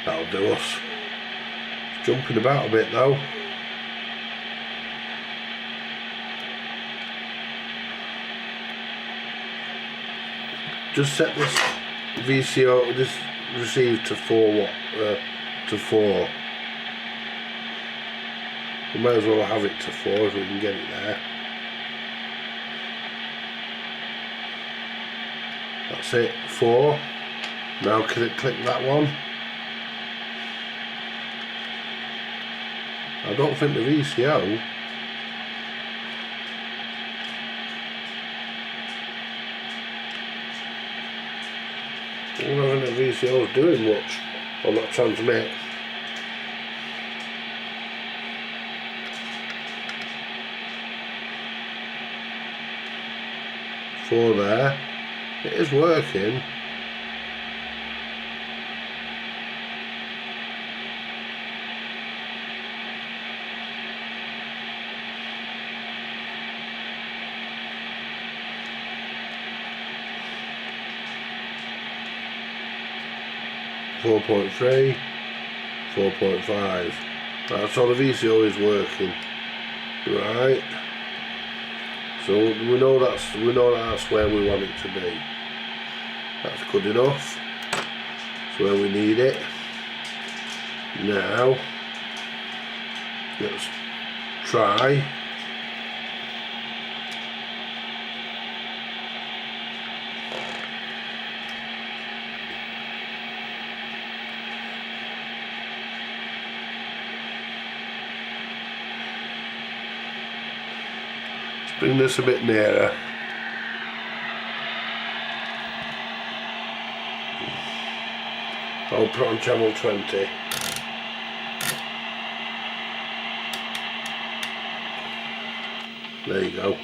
That'll do us. It's jumping about a bit though. Just set this VCO, this receive to 4 watt, to 4. We might as well have it to 4 if we can get it there. That's it, 4. Now click that one. I don't think the VCO I don't think the VCO is doing much on that transmit. For there, it is working. Four 4.3, 4.5. That's how the VCO is working. Right. So we know that's where we want it to be. That's good enough. It's where we need it. Now let's try. Bring this a bit nearer. I'll put on channel 20. There you go.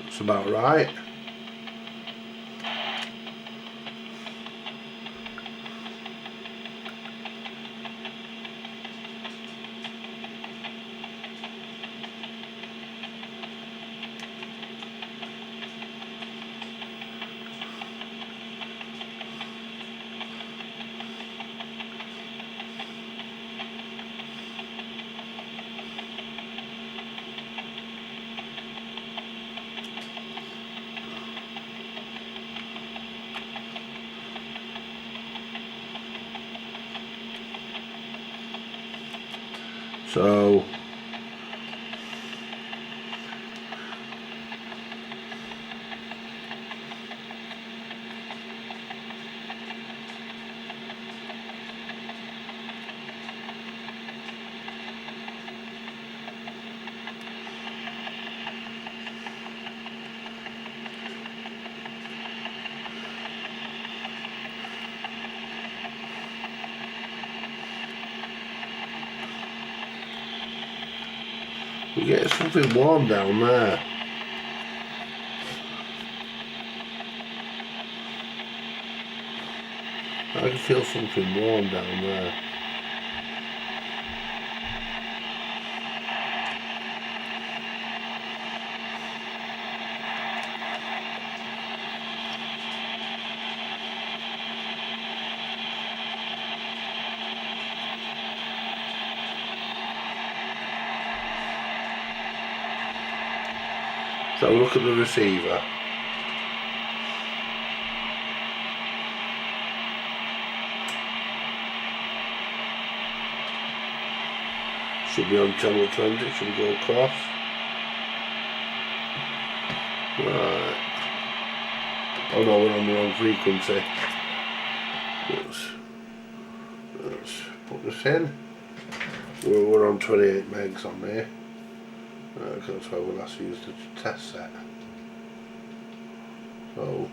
That's about right. So we get something warm down there. I can feel something warm down there. So look at the receiver. Should be on channel 20, should we go across? Right. Oh no, we're on the wrong frequency. Let's put this in. We're on 28 megs on there. That's why we'll have to use the test set. So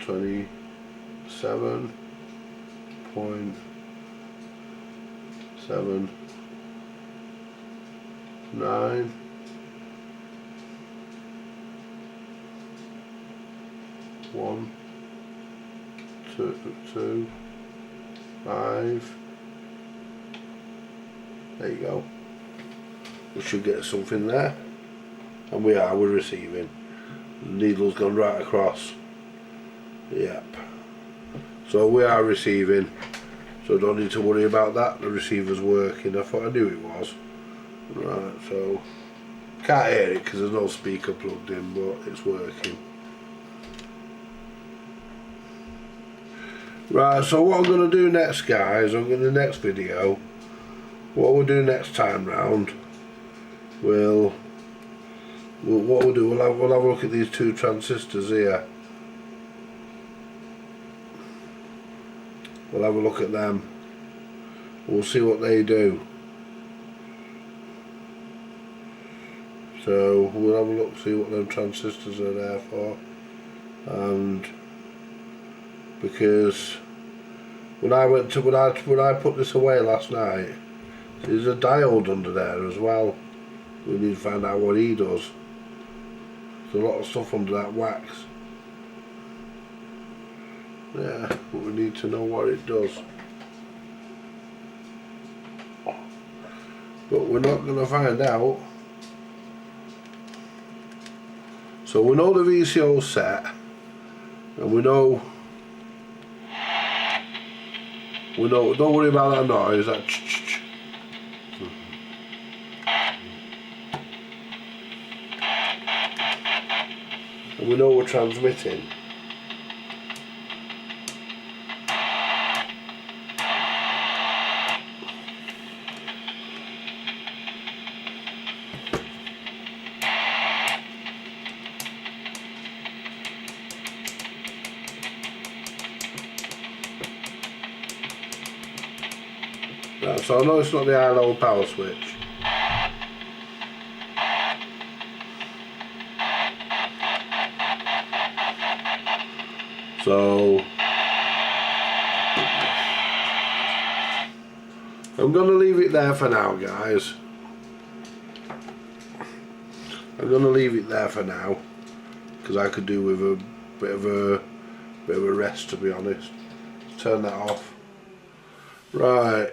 27.79 1 2 5. There you go. We should get something there, and we're receiving. The needle's gone right across. Yep. So we are receiving, so don't need to worry about that. The receiver's working. I thought I knew it was. Right, so can't hear it because there's no speaker plugged in, but it's working. Right, so what I'm going to do next, guys, I'm going to the next video, what we'll do next time round, what we'll do, we'll have a look at these two transistors here. We'll have a look at them. We'll see what they do. So we'll have a look, see what them transistors are there for. And because when I put this away last night, there's a diode under there as well. We need to find out what he does. There's a lot of stuff under that wax. Yeah, but we need to know what it does. But we're not going to find out. So we know the VCO set, and we know, don't worry about that noise, that ch-ch-ch. And we know we're transmitting. so I know it's not the high-low power switch. So I'm going to leave it there for now, guys. I'm going to leave it there for now because I could do with a bit of a rest, to be honest. Turn that off. Right.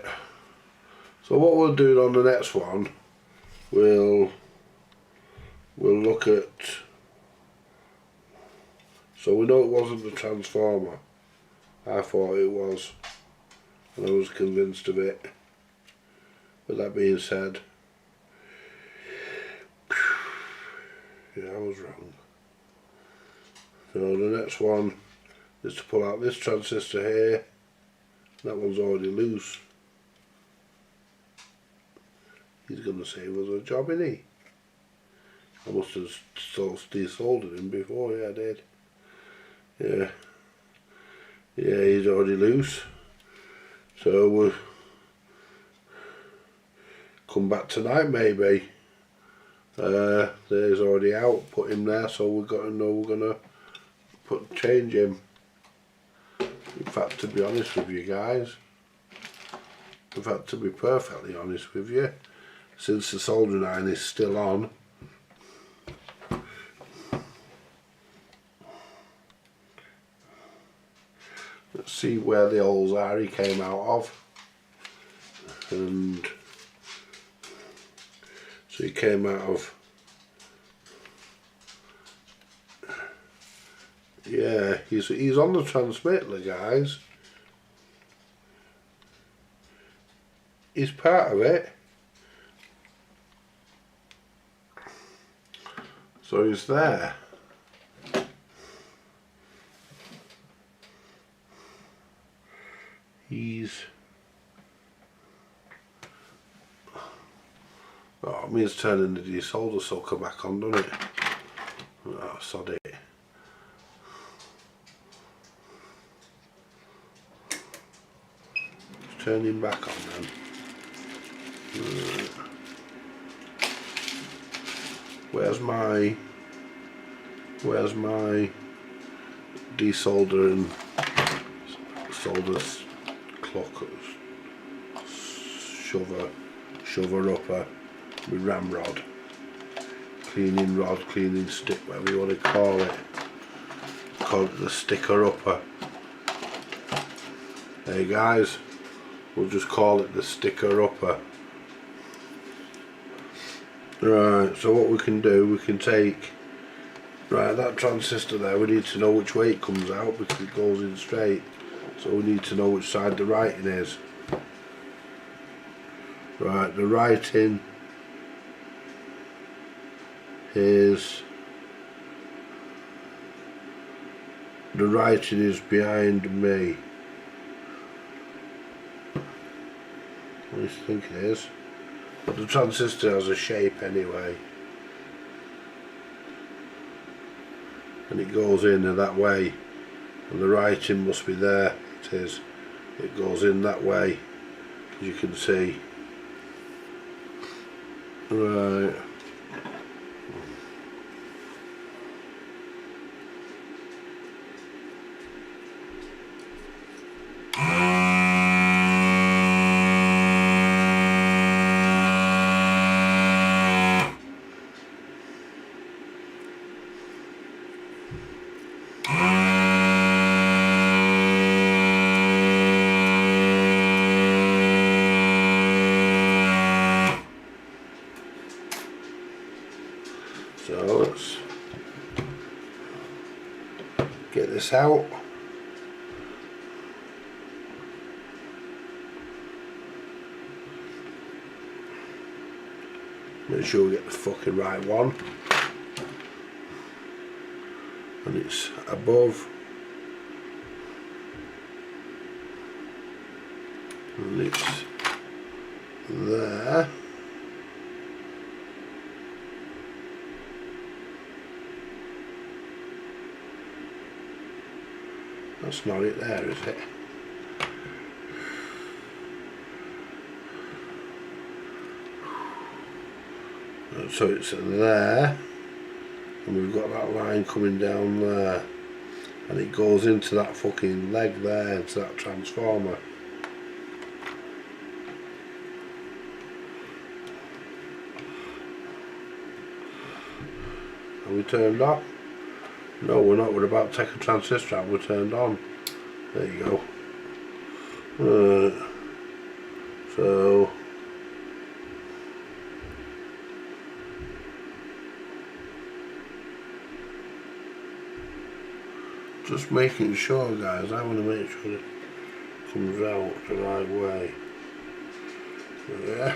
So what we'll do on the next one, we'll look at. So we know it wasn't the transformer. I thought it was, and I was convinced of it. But that being said, yeah, I was wrong. So the next one is to pull out this transistor here. That one's already loose. He's going to say, was a job, innit? I must have desoldered him before, yeah I did. Yeah. Yeah, he's already loose. So we'll come back tonight maybe. There's already out, put him there, so we've got to know we're going to change him. In fact, to be honest with you guys, in fact, to be perfectly honest with you, since the soldering iron is still on, let's see where the holes are he came out of. And so he came out of, yeah, he's on the transmitter, guys. He's part of it. So he's there. Oh, it means turning the desolder sucker back on, doesn't it? Oh, sod it. Let's turn him back on then. Where's my desoldering solder clock shover upper with ramrod, cleaning stick, whatever you want to call it. Call it the sticker upper. Hey guys, we'll just call it the sticker upper. Right, so what we can do, we can take, right, that transistor there, we need to know which way it comes out because it goes in straight. So we need to know which side the writing is. Right, the writing is behind me. What do you think it is? But the transistor has a shape anyway, and it goes in that way, and the writing must be there. It is. It goes in that way, as you can see. Right. So let's get this out. Make sure we get the fucking right one. And it's above. And it's there. That's not it there, is it? So it's there, and we've got that line coming down there, and it goes into that fucking leg there, into that transformer. Are we turned off? No, we're not. We're about to take a transistor out. We're turned on. There you go. So just making sure, guys. I want to make sure it comes out the right way. Yeah.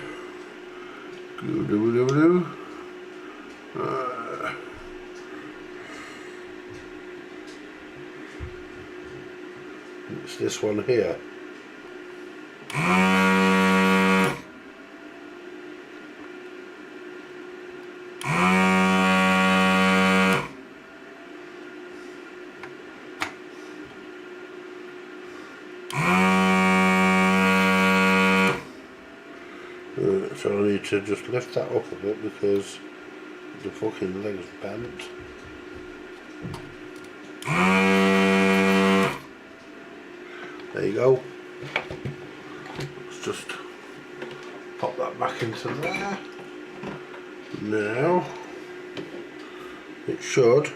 It's this one here. So I need to just lift that up a bit because the fucking leg's bent. There you go. Let's just pop that back into there. Now it should.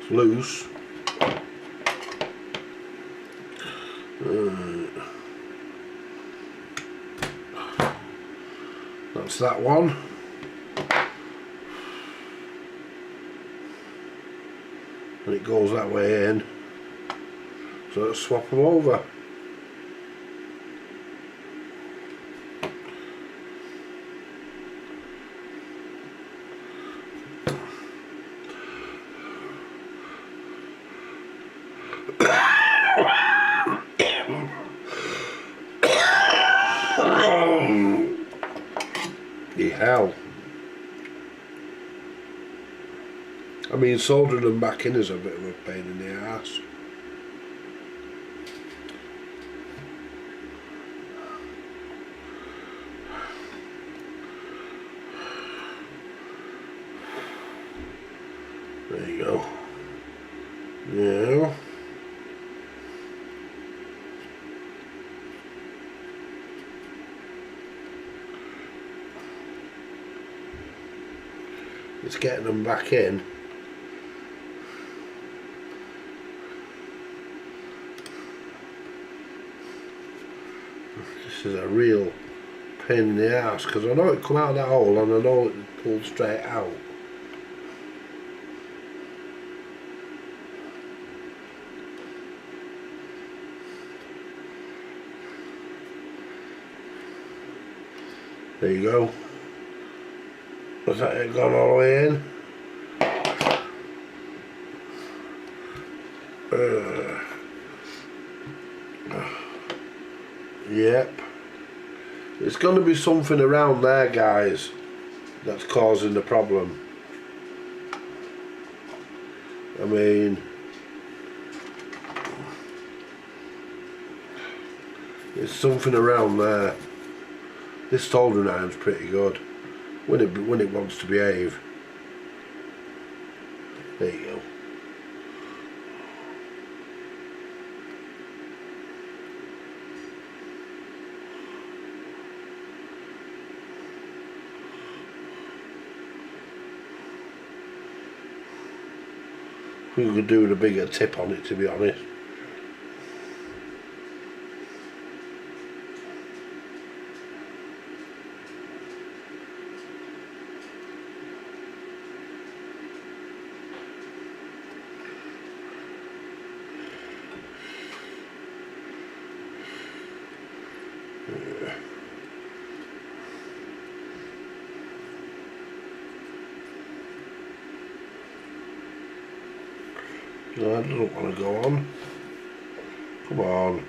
It's loose. That's that one. And it goes that way in. So let's swap them over. Hell. I mean, soldering them back in is a bit of a pain in the ass. There you go. Now it's getting them back in. This is a real pain in the ass because I know it come out of that hole and I know it pulled straight out. There you go. Was that it gone all the way in? Yep. It's going to be something around there, guys, that's causing the problem. I mean, it's something around there. This soldering iron's pretty good when it wants to behave. There you go. We could do with a bigger tip on it, to be honest. No, I don't want to go on. Come on.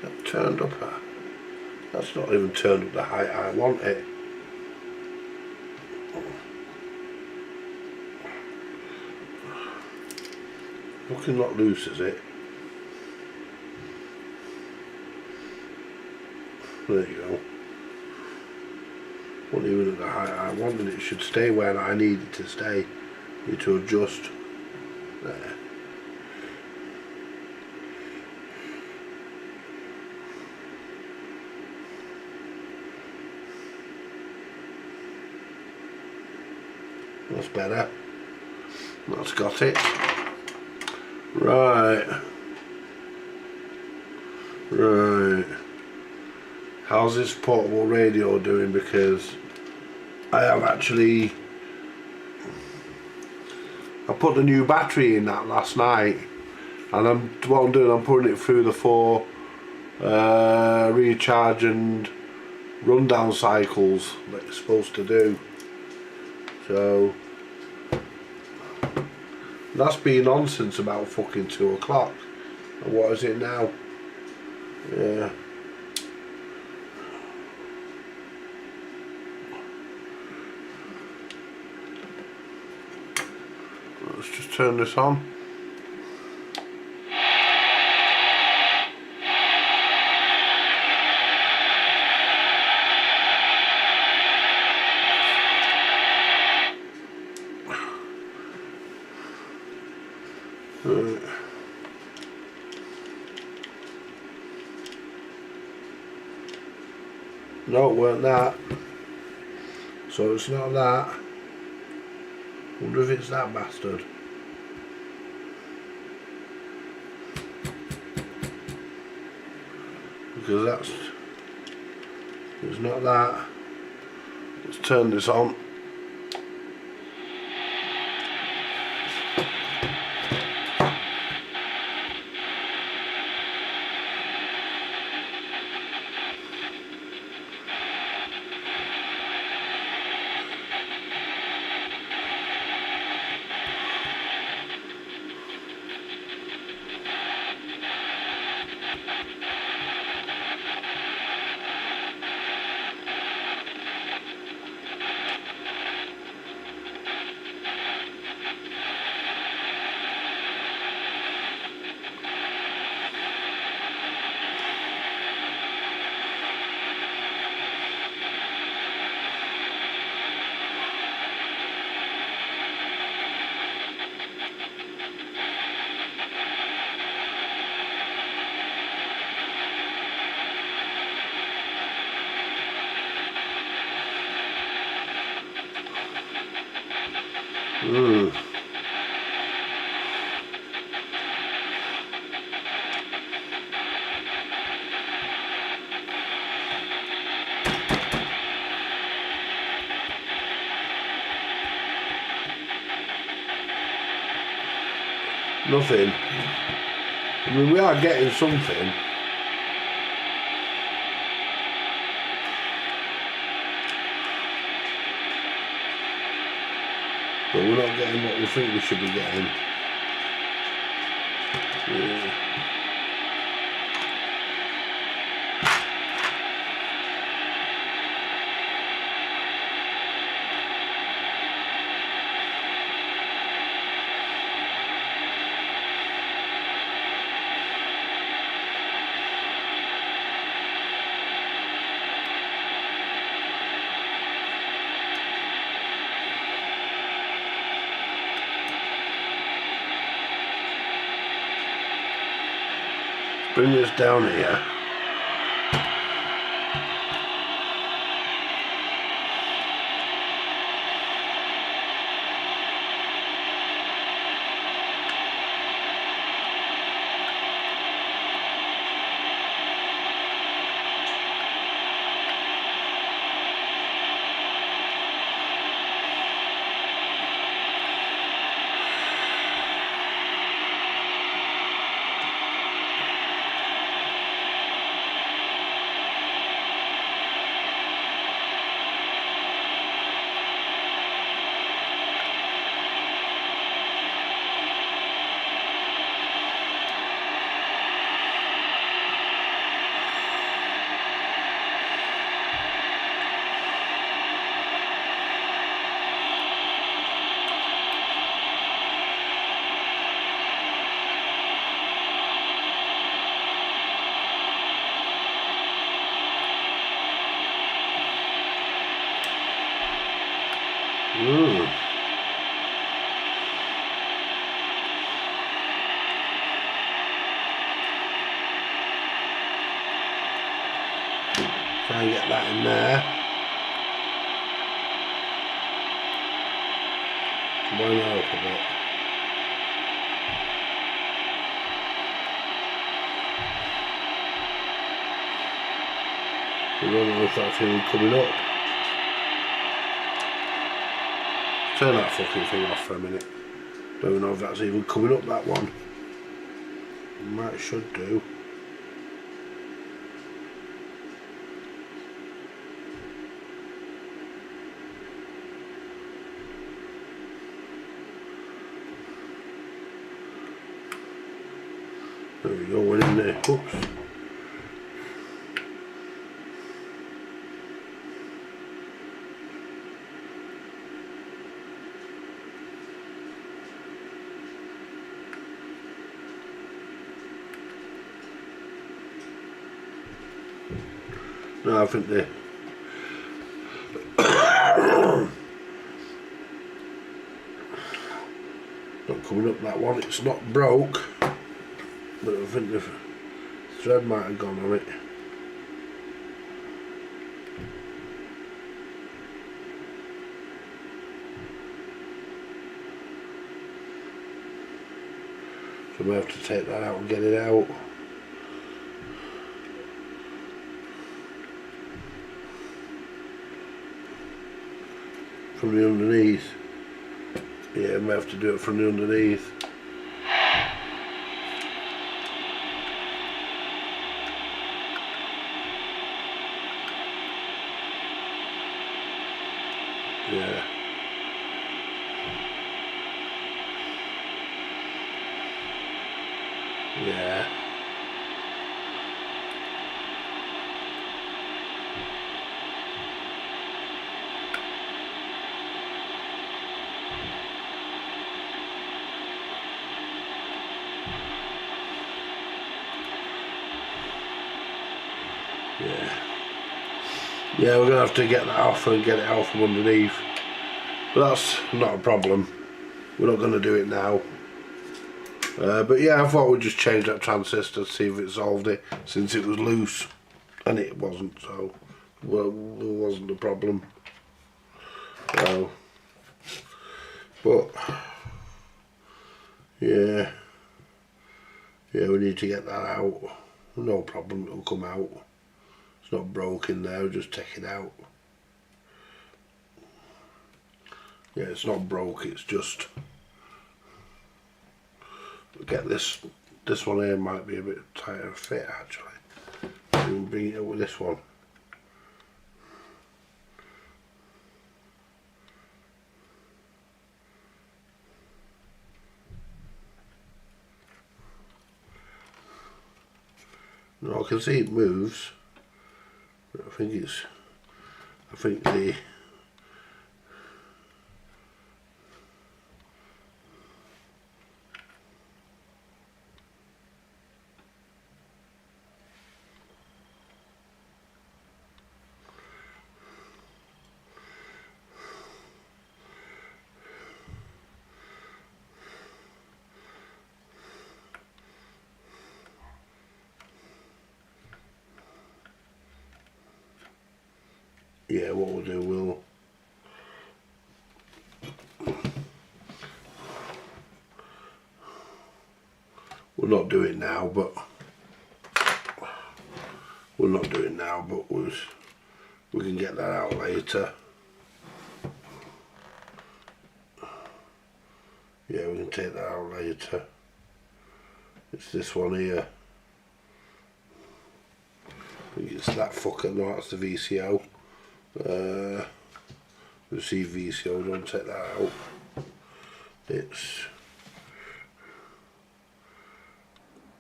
That turned up at. That's not even turned up the height I want it. Looking not loose, is it? There you go. Not even at the height I wanted. It should stay where I need it to stay. Need to adjust. There. That's better. That's got it. Right. How's this portable radio doing? Because I have actually, I put the new battery in that last night, and what I'm doing, I'm putting it through the 4 recharge and rundown cycles that it's supposed to do. So that's been on since about fucking 2 o'clock. And what is it now? Yeah. Let's just turn this on. No, it weren't that. So it's not that. Wonder if it's that bastard. Because it's not that. Let's turn this on. Nothing. I mean, we are getting something. But we're not getting what we think we should be getting. Yeah. Bring this down here. Try and get that in there. Line that up a bit. I don't know if that's even coming up. Turn that fucking thing off for a minute. Don't know if that's even coming up, that one. Might should do. There we go, we're in there. Oops. No, I think they not coming up, that one. It's not broke, but I think the thread might have gone on it. So we have to take that out and get it out. From the underneath. Yeah, we have to do it from the underneath. Yeah. Yeah. Yeah, we're going to have to get that off and get it out from underneath. But that's not a problem. We're not going to do it now. But yeah, I thought we'd just change that transistor to see if it solved it, since it was loose. And it wasn't, so well, it wasn't a problem. So, but yeah, we need to get that out. No problem, it'll come out. It's not broken there, just take it out. Yeah, it's not broke, it's just get this one here might be a bit tighter fit actually. You can bring it up with this one. No, I can see it moves. But I think the yeah, what we'll do, we'll not do it now, but we can get that out later. Yeah, we can take that out later. It's this one here. I think it's that fucker. No, that's the VCO. Receive VCO, don't take that out. It's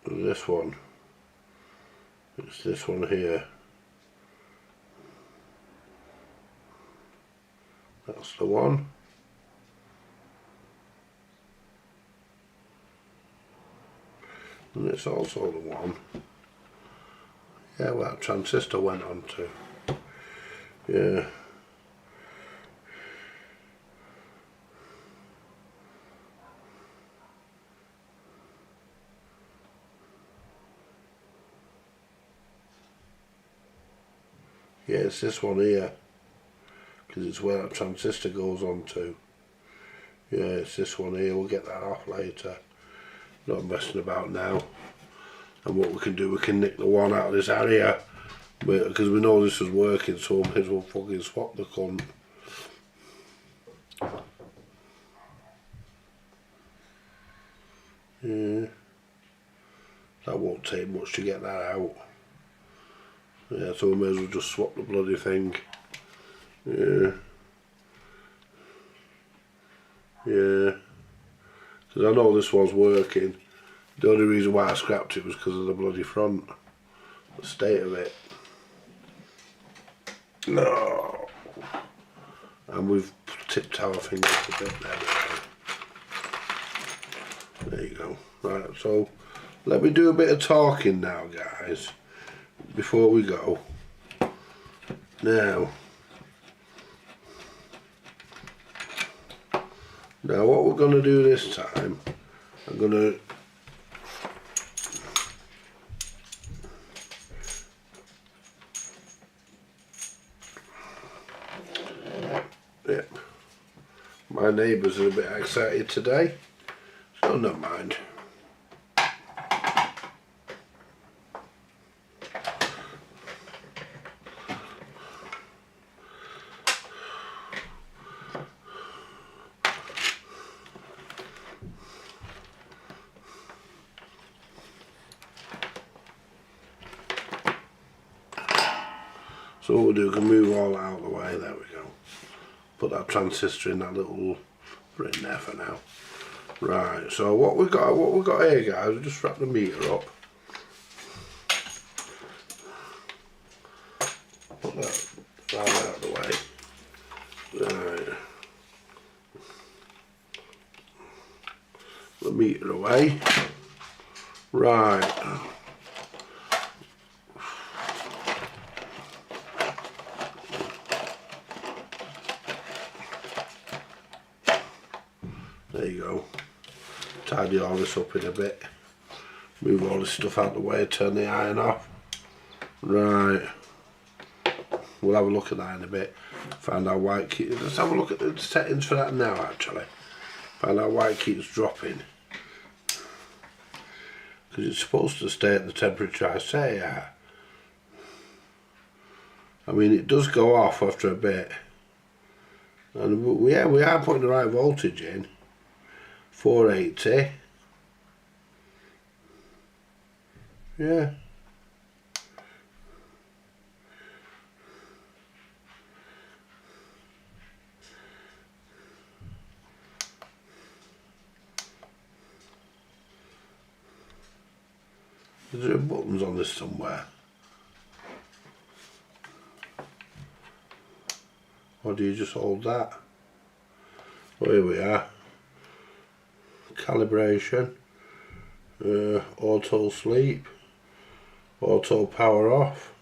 this one. It's this one here. That's the one. And it's also the one. Yeah, well, that transistor went on to. Yeah. Yeah, it's this one here, because it's where that transistor goes on to. Yeah, it's this one here. We'll get that off later. Not messing about now. And what we can do, we can nick the one out of this area, because we know this is working, so we may as well fucking swap the cunt. Yeah, that won't take much to get that out. Yeah, so we may as well just swap the bloody thing. Yeah. Yeah. Because I know this one's working. The only reason why I scrapped it was because of the bloody front. The state of it. No. And we've tipped our fingers a bit there. There you go. Right, so let me do a bit of talking now, guys, before we go. Now what we're going to do this time, I'm going to my neighbours are a bit excited today, so never mind. So what we'll do, we can move all out of the way, there we go. Put that transistor in that little bit there for now. Right, so what we got here, guys, we just wrap the meter up. Put that right out of the way. Right. The meter away. Right. There you go. Tidy all this up in a bit. Move all this stuff out of the way, turn the iron off. Right. We'll have a look at that in a bit. Find out why it keeps... Let's have a look at the settings for that now, actually. Find out why it keeps dropping. Because it's supposed to stay at the temperature I say at. I mean, it does go off after a bit. And we are putting the right voltage in. 480. Yeah. Is there buttons on this somewhere? Or do you just hold that? Oh, here we are. Calibration. Auto sleep. Auto power off.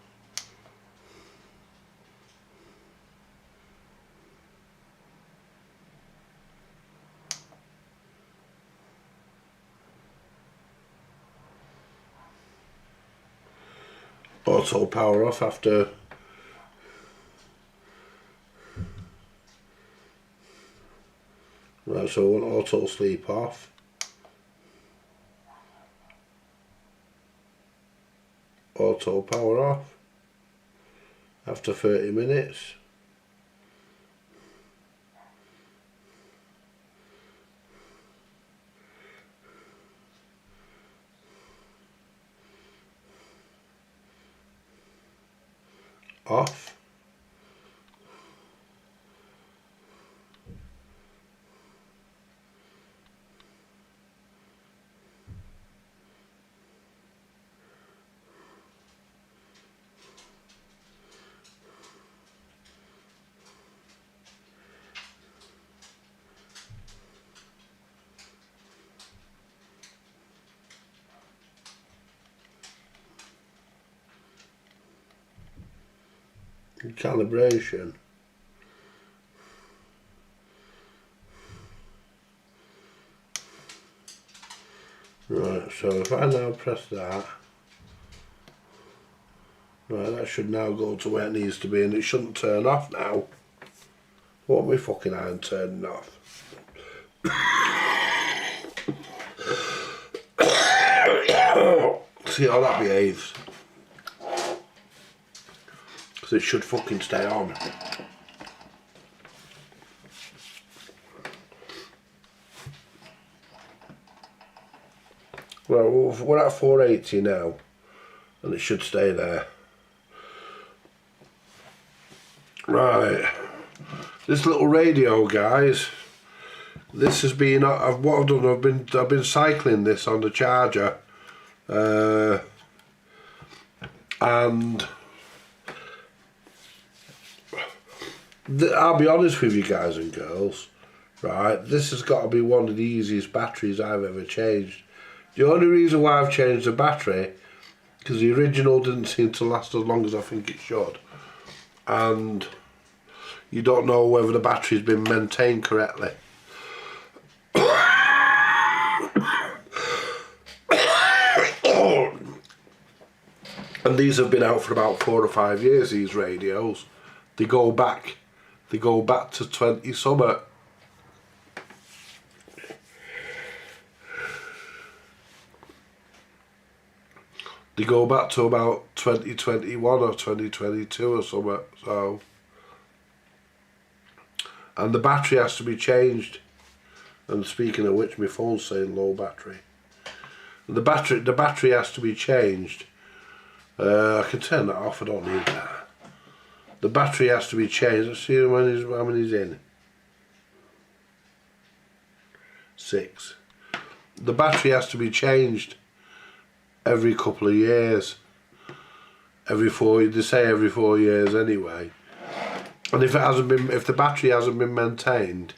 Auto power off after right, so I want auto sleep off. Auto power off after 30 minutes. Off. Calibration. Right, so if I now press that, Right, that should now go to where it needs to be, and it shouldn't turn off now. What my fucking iron turning off? See how that behaves. Because it should fucking stay on. Well, we're at 480 now, and it should stay there. Right, this little radio, guys. This has been what I've done. I've been cycling this on the charger, and I'll be honest with you guys and girls. Right, this has got to be one of the easiest batteries I've ever changed. The only reason why I've changed the battery, because the original didn't seem to last as long as I think it should, and you don't know whether the battery's been maintained correctly. And these have been out for about 4 or 5 years, these radios. They go back to 20 summer. They go back to about 2021 or 2022 or something, so. And the battery has to be changed. And speaking of which, my phone's saying low battery. The battery has to be changed. I can turn that off, I don't need that. The battery has to be changed. Let's see how many's in. 6. The battery has to be changed every couple of years. They say every 4 years anyway. And if the battery hasn't been maintained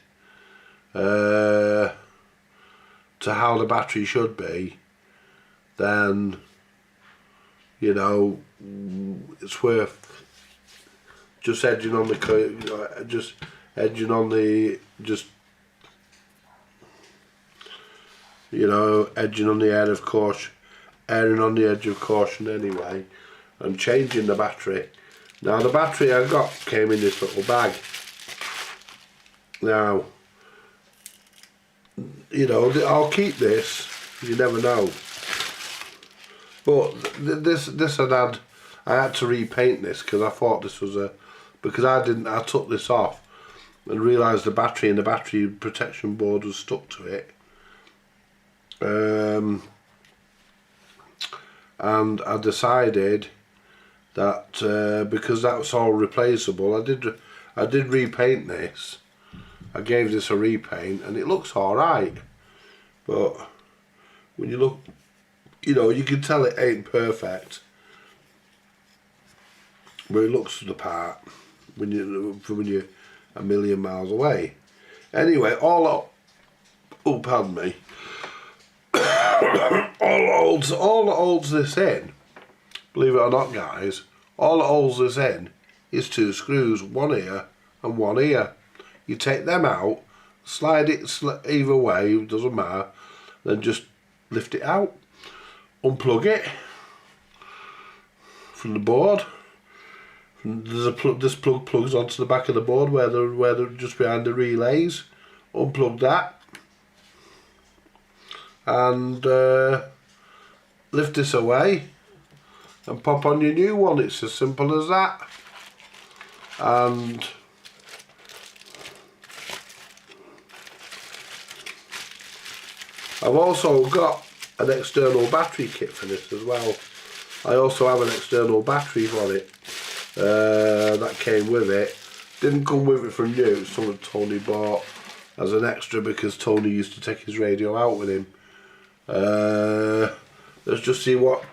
to how the battery should be, then you know it's worth just edging on the erring on the edge of caution anyway, and changing the battery. Now the battery I got came in this little bag. Now, you know, I'll keep this, you never know. But I had to repaint this because I thought this was I took this off and realised the battery protection board was stuck to it. And I decided that because that was all replaceable, I did repaint this. I gave this a repaint and it looks alright, but when you look, you know, you can tell it ain't perfect, but it looks the part when you're a million miles away. Anyway, all that holds this in, believe it or not guys, all that holds this in is 2 screws, one here and one here. You take them out, slide it either way, it doesn't matter, then just lift it out, unplug it from the board. This plug plugs onto the back of the board where they're just behind the relays. Unplug that and lift this away and pop on your new one. It's as simple as that. And I've also got an external battery kit for this as well. I also have an external battery for it that came with it. Didn't come with it from new, it's something Tony bought as an extra because Tony used to take his radio out with him. Let's just see what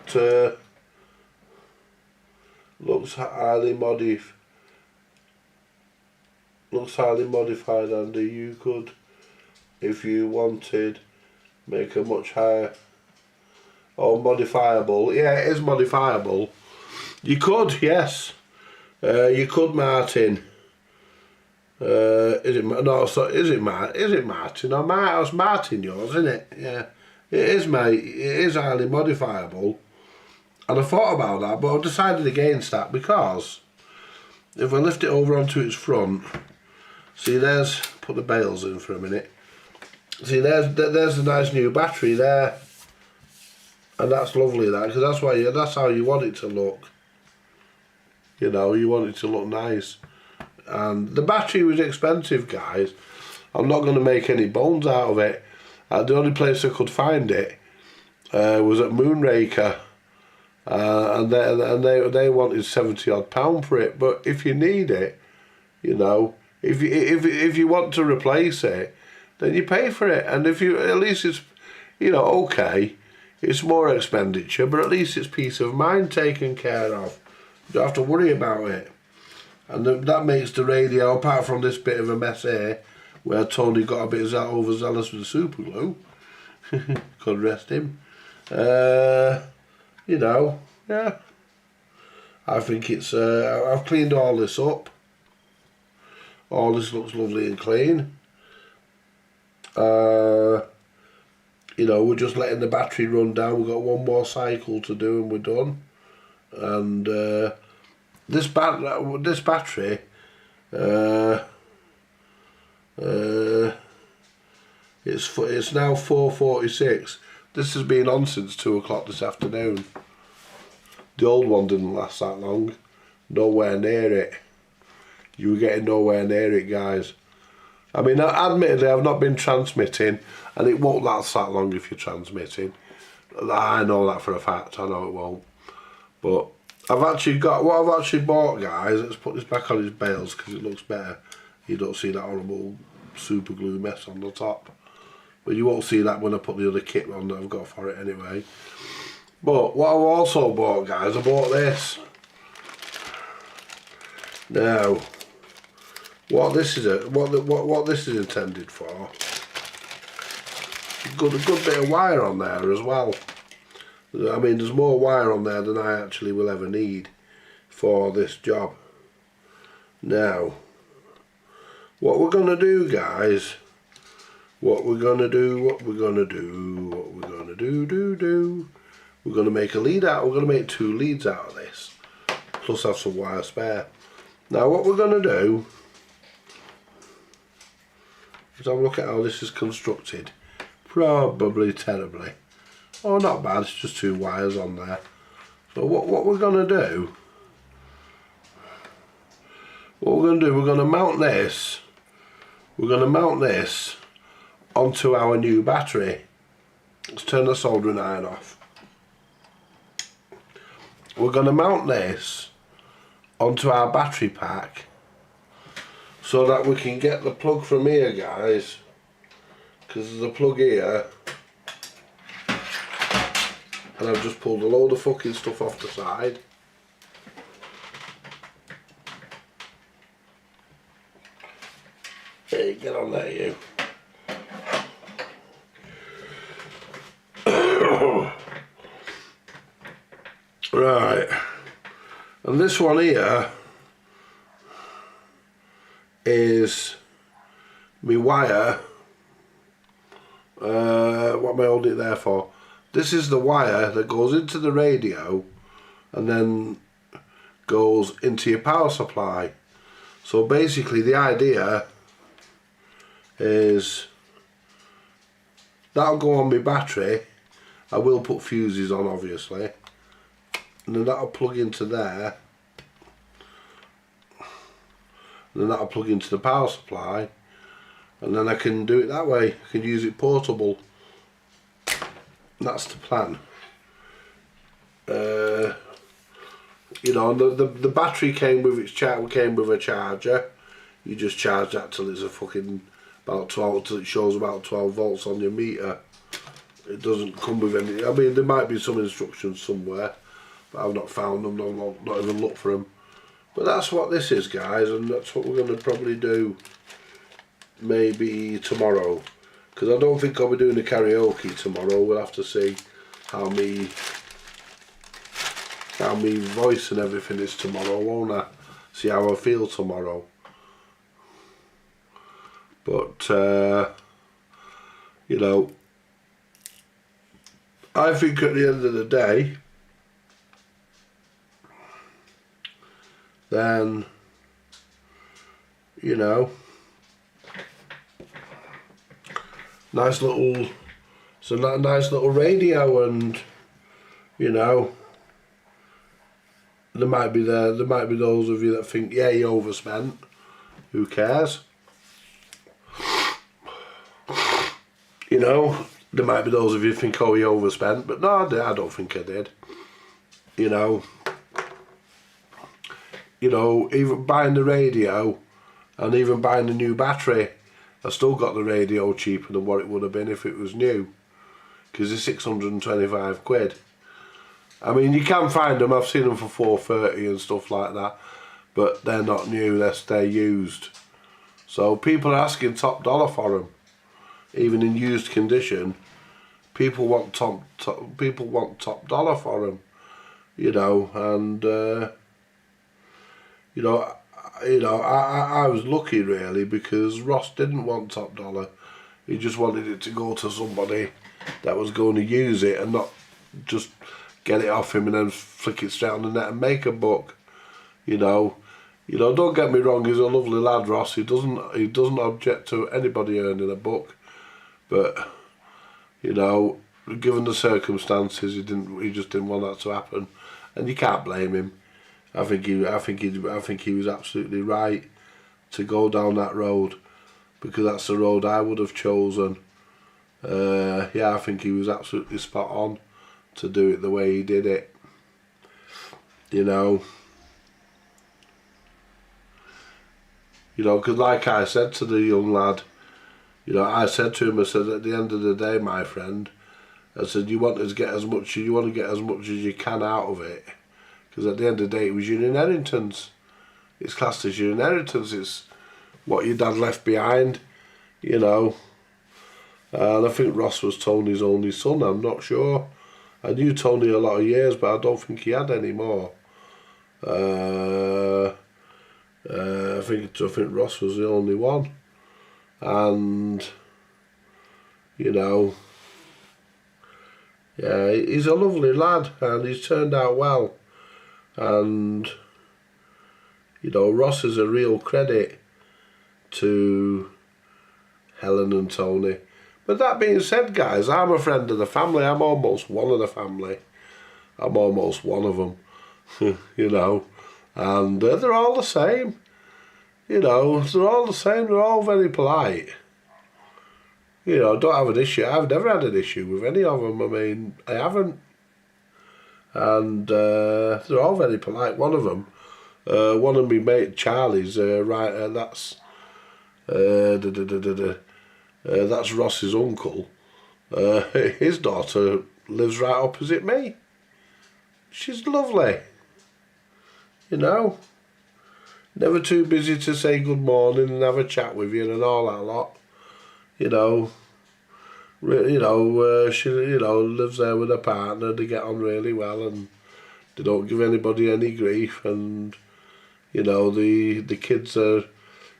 looks highly modified. Looks highly modified, Andy. You could, if you wanted, make a much higher. Oh, modifiable. Yeah, it is modifiable. You could, yes. You could, Martin. Is it no? So is it Martin? Or it's Martin yours, isn't it? Yeah, it is, mate. It is highly modifiable, And I thought about that, but I decided against that because if I lift it over onto its front, see there's, put the bails in for a minute, see there's a nice new battery there, and that's lovely that, because that's how you want it to look. You know, you want it to look nice. And the battery was expensive, guys. I'm not going to make any bones out of it. The only place I could find it was at Moonraker, and they wanted £70 odd for it. But if you need it, you know, if you want to replace it, then you pay for it. And if you, at least it's, you know, okay, it's more expenditure, but at least it's peace of mind taken care of. You don't have to worry about it. And that makes the radio, apart from this bit of a mess here, where Tony got a bit overzealous with the super glue. God rest him. You know, yeah. I think it's, I've cleaned all this up. All this looks lovely and clean. You know, we're just letting the battery run down. We've got one more cycle to do and we're done. And this battery, it's now 4:46. This has been on since 2 o'clock this afternoon. The old one didn't last that long. Nowhere near it. You were getting nowhere near it, guys. I mean, admittedly, I've not been transmitting, and it won't last that long if you're transmitting. I know that for a fact. I know it won't. But I've actually got, what I've actually bought, guys, let's put this back on its bails because it looks better. You don't see that horrible super glue mess on the top. But you won't see that when I put the other kit on that I've got for it anyway. But what I've also bought, guys, I bought this. Now, what this is what this is intended for. A good bit of wire on there as well. I mean, there's more wire on there than I actually will ever need for this job. Now, what we're gonna do, guys, we're gonna make a lead out. We're gonna make 2 leads out of this, plus have some wire spare. Now, what we're gonna do is have a look at how this is constructed. Probably terribly. Oh, not bad. It's just 2 wires on there. So what we're gonna do? We're gonna mount this. We're gonna mount this onto our new battery. Let's turn the soldering iron off. We're gonna mount this onto our battery pack so that we can get the plug from here, guys, because there's a plug here, and I've just pulled a load of fucking stuff off the side. Hey, get on there, you. Right, and this one here is my wire. What am I holding it there for? This is the wire that goes into the radio and then goes into your power supply. So basically the idea is that'll go on my battery. I will put fuses on, obviously, and then that'll plug into there, and then that'll plug into the power supply, and then I can do it that way. I can use it portable. That's the plan. You know, the battery came with its came with a charger. You just charge that till it's a fucking about 12, till it shows about 12 volts on your meter. It doesn't come with any. I mean, there might be some instructions somewhere, but I've not found them. Not even looked for them. But that's what this is, guys, and that's what we're going to probably do. Maybe tomorrow, because I don't think I'll be doing the karaoke tomorrow. We'll have to see how me voice and everything is tomorrow, won't I? See how I feel tomorrow. But you know, I think at the end of the day, then, you know, nice little, it's a nice little radio, and you know, there might be those of you that think, yeah, you overspent. Who cares? You know, there might be those of you who think, oh, you overspent, but no, I don't think I did. You know, even buying the radio and even buying the new battery, I still got the radio cheaper than what it would have been if it was new, because it's 625 quid. I mean, you can find them, I've seen them for 430 and stuff like that, but they're not new, they're used. So people are asking top dollar for them, even in used condition. People want top dollar for them, you know, and I was lucky really, because Ross didn't want top dollar. He just wanted it to go to somebody that was going to use it and not just get it off him and then flick it straight on the net and make a buck. You know, don't get me wrong, he's a lovely lad, Ross. He doesn't object to anybody earning a buck, but you know, given the circumstances, he just didn't want that to happen, and you can't blame him. I think he was absolutely right to go down that road, because that's the road I would have chosen. Yeah, I think he was absolutely spot on to do it the way he did it. You know, because like I said to the young lad, I said to him, I said, at the end of the day, my friend, I said, you want to get as much as you can out of it, because at the end of the day, it was your inheritance. It's classed as your inheritance. It's what your dad left behind, you know. And I think Ross was Tony's only son, I'm not sure. I knew Tony a lot of years, but I don't think he had any more. I think Ross was the only one, and you know, yeah, he's a lovely lad, and he's turned out well, and you know, Ross is a real credit to Helen and Tony. But that being said, guys, I'm a friend of the family. I'm almost one of the family. I'm almost one of them, you know, and they're all the same. You know, they're all the same. They're all very polite. You know, don't have an issue. I've never had an issue with any of them. I mean, I haven't. And they're all very polite. One of them, one of my mate Charlie's, that's Ross's uncle. His daughter lives right opposite me. She's lovely. You know, never too busy to say good morning and have a chat with you and all that lot. She lives there with her partner. They get on really well, and they don't give anybody any grief. And you know, the kids are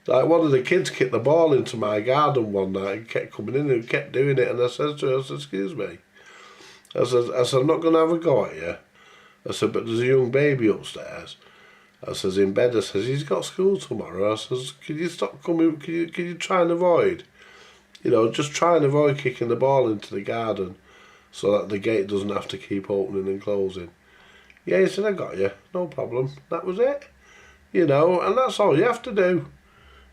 like, one of the kids kicked the ball into my garden one night and kept coming in and kept doing it. And I said to her, I said, excuse me. I said, I'm not going to have a go at you. I said, but there's a young baby upstairs. I says, in bed. I says, he's got school tomorrow. I says, can you stop coming? Can you try and avoid? You know, just try and avoid kicking the ball into the garden, so that the gate doesn't have to keep opening and closing. Yeah, he said, I got you. No problem. That was it. You know, and that's all you have to do.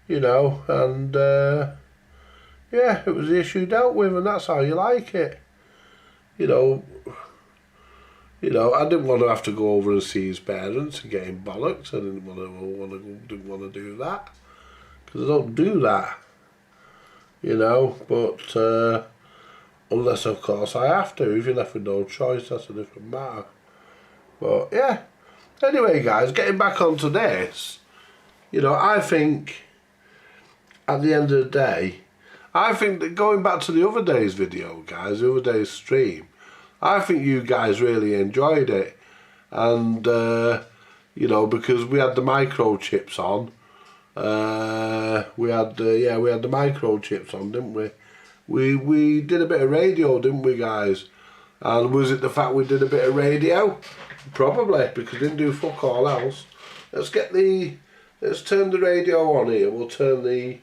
You know, and yeah, it was the issue dealt with, and that's how you like it. You know, I didn't want to have to go over and see his parents and get him bollocks. I didn't want to do that, because I don't do that. You know, but unless of course I have to. If you're left with no choice, that's a different matter. But yeah. Anyway, guys, getting back onto this, you know, I think at the end of the day, I think that going back to the other day's video, guys, the other day's stream, I think you guys really enjoyed it. And, you know, because we had the microchips on. We had the microchips on, didn't we? We did a bit of radio, didn't we, guys? And was it the fact we did a bit of radio? Probably, because we didn't do fuck all else. let's turn the radio on here. We'll turn the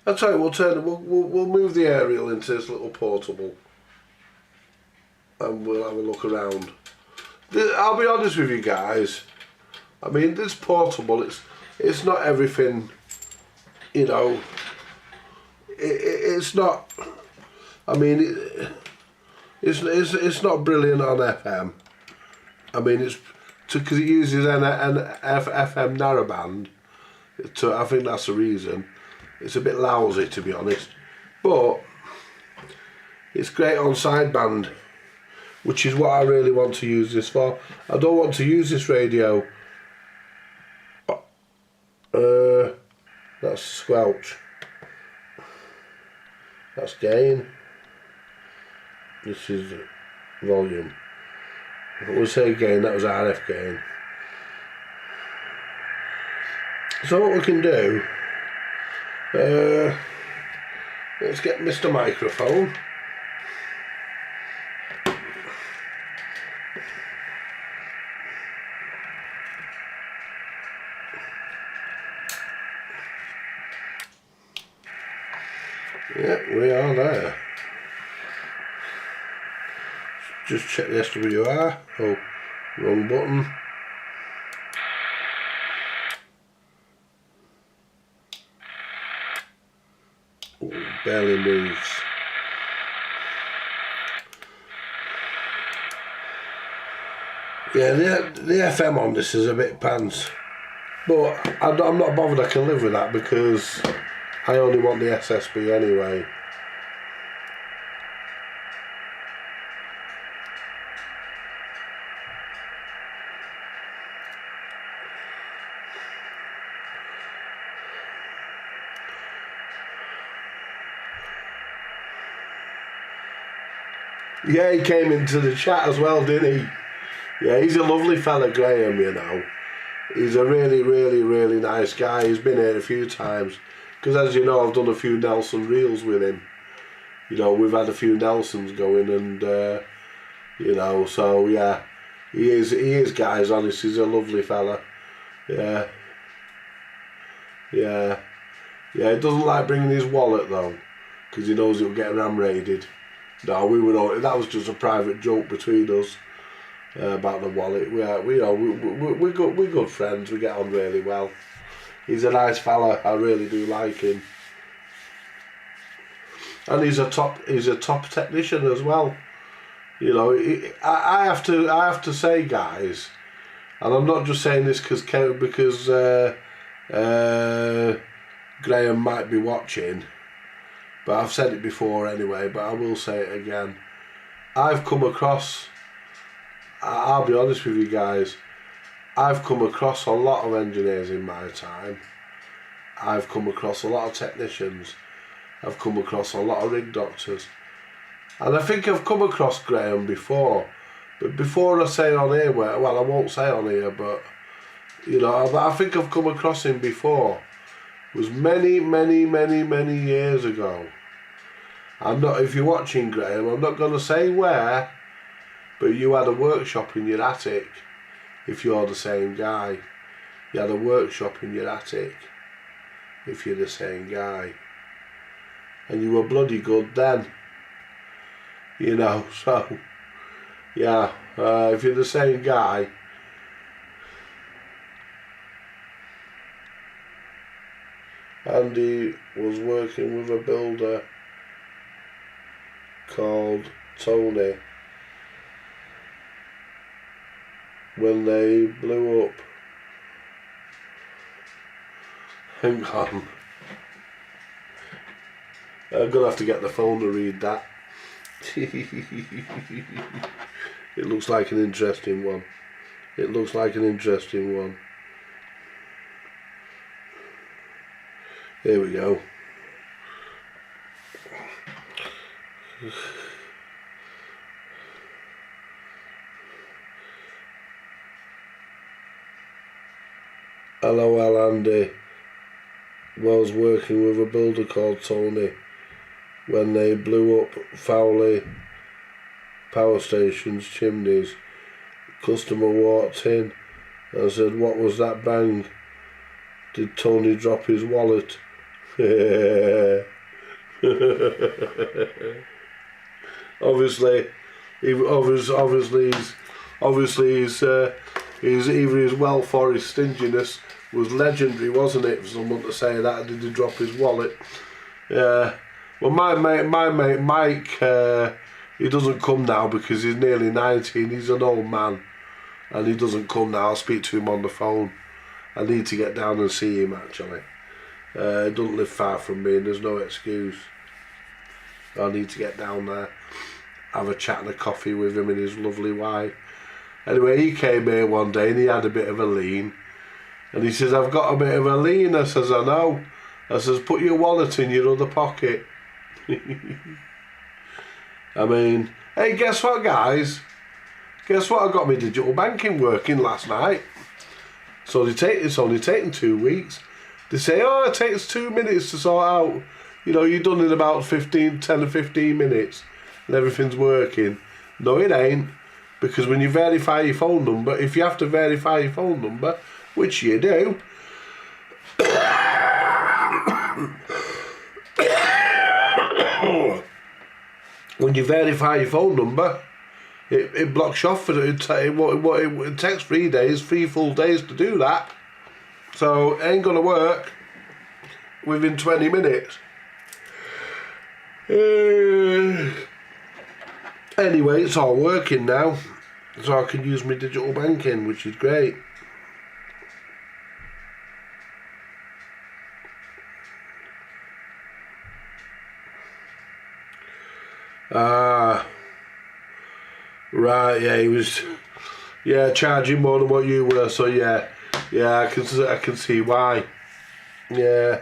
I'll tell you, we'll move the aerial into this little portable, and we'll have a look around. I'll be honest with you guys. I mean, this portable, it's not everything, you know. It's not. I mean, it's not brilliant on FM. I mean, it's because it uses an FM narrowband. I think that's the reason. It's a bit lousy, to be honest, but it's great on sideband, which is what I really want to use this for. I don't want to use this radio. That's squelch. That's gain. This is volume. We'll say gain, that was RF gain. So what we can do, let's get Mr. Microphone. Yep, we are there. Just check the SWR. Oh, wrong button. Oh, barely moves. Yeah, the FM on this is a bit pants, but I'm not bothered. I can live with that because I only want the SSB anyway. Yeah, he came into the chat as well, didn't he? Yeah, he's a lovely fella, Graham, you know. He's a really, really, really nice guy. He's been here a few times. Because as you know, I've done a few Nelson reels with him. You know, we've had a few Nelsons going and, you know, so yeah. He is, guys, honest. He's a lovely fella. Yeah. Yeah. Yeah, he doesn't like bringing his wallet, though. Because he knows he'll get ram raided. No, that was just a private joke between us about the wallet. We're good friends. We get on really well. He's a nice fella. I really do like him, and he's a top technician as well. You know, I have to say, guys, and I'm not just saying this because Graham might be watching. But I've said it before anyway, but I will say it again. I've come across, I'll be honest with you guys, I've come across a lot of engineers in my time. I've come across a lot of technicians. I've come across a lot of rig doctors. And I think I've come across Graham before. But before I say on here, well, I won't say on here, but, you know, I think I've come across him before. It was many, many, many, many years ago. If you're watching, Graham, I'm not going to say where, but you had a workshop in your attic, if you're the same guy. You had a workshop in your attic, if you're the same guy. And you were bloody good then. You know, so, yeah, if you're the same guy, Andy was working with a builder called Tony when they blew up. Hang on. I'm gonna have to get the phone to read that. It looks like an interesting one. It looks like an interesting one. Here we go. LOL Andy was working with a builder called Tony when they blew up Fowley power stations chimneys. Customer walked in and said, "What was that bang? Did Tony drop his wallet?" Obviously, either his wealth or his stinginess was legendary, wasn't it, for someone to say that? Did he drop his wallet? Yeah. Well, my mate Mike, he doesn't come now because he's nearly 90 and he's an old man, and he doesn't come now. I'll speak to him on the phone. I need to get down and see him actually. He doesn't live far from me and there's no excuse. I need to get down there, have a chat and a coffee with him and his lovely wife. Anyway, he came here one day and he had a bit of a lean. And he says, "I've got a bit of a lean." I says, "I know." I says, "Put your wallet in your other pocket." I mean, hey, guess what, guys? Guess what? I got my digital banking working last night. So it's only taken 2 weeks. They say, "Oh, it takes 2 minutes to sort out. You know, you're done in about 10 or 15 minutes and everything's working." No, it ain't. Because when you verify your phone number, if you have to verify your phone number, which you do, when you verify your phone number, it blocks you off for it takes 3 days, 3 full days to do that. So it ain't gonna work within 20 minutes. Anyway, it's all working now, so I can use my digital banking, which is great. Right, yeah, he was, charging more than what you were, so yeah, I can see why. Yeah,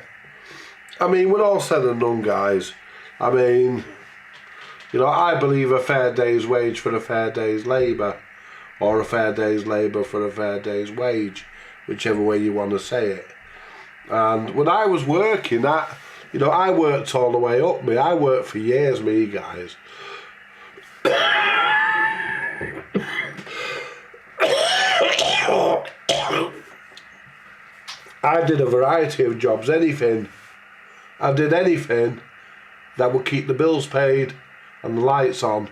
I mean, when all said and done, guys, I mean, you know, I believe a fair day's wage for a fair day's labour, or a fair day's labour for a fair day's wage, whichever way you want to say it. And when I was working, I worked all the way up. I worked for years, guys. I did a variety of jobs, anything. I did anything that would keep the bills paid and the lights on.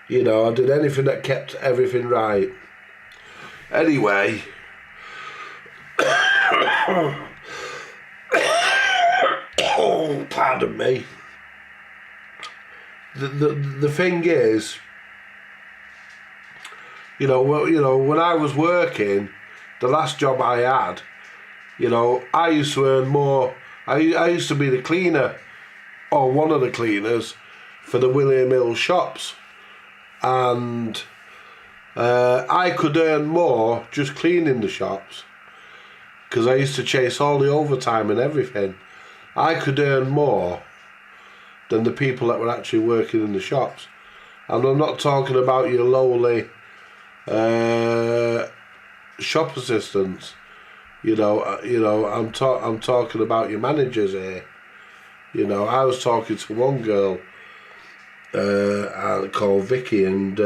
You know, I did anything that kept everything right. Anyway, oh, pardon me. The thing is, when I was working, the last job I had, I used to earn more. I used to be the cleaner, or one of the cleaners, for the William Hill shops, and I could earn more just cleaning the shops, because I used to chase all the overtime and everything. I could earn more than the people that were actually working in the shops. And I'm not talking about your lowly shop assistants. I'm talking about your managers here. I was talking to one girl called Vicky, and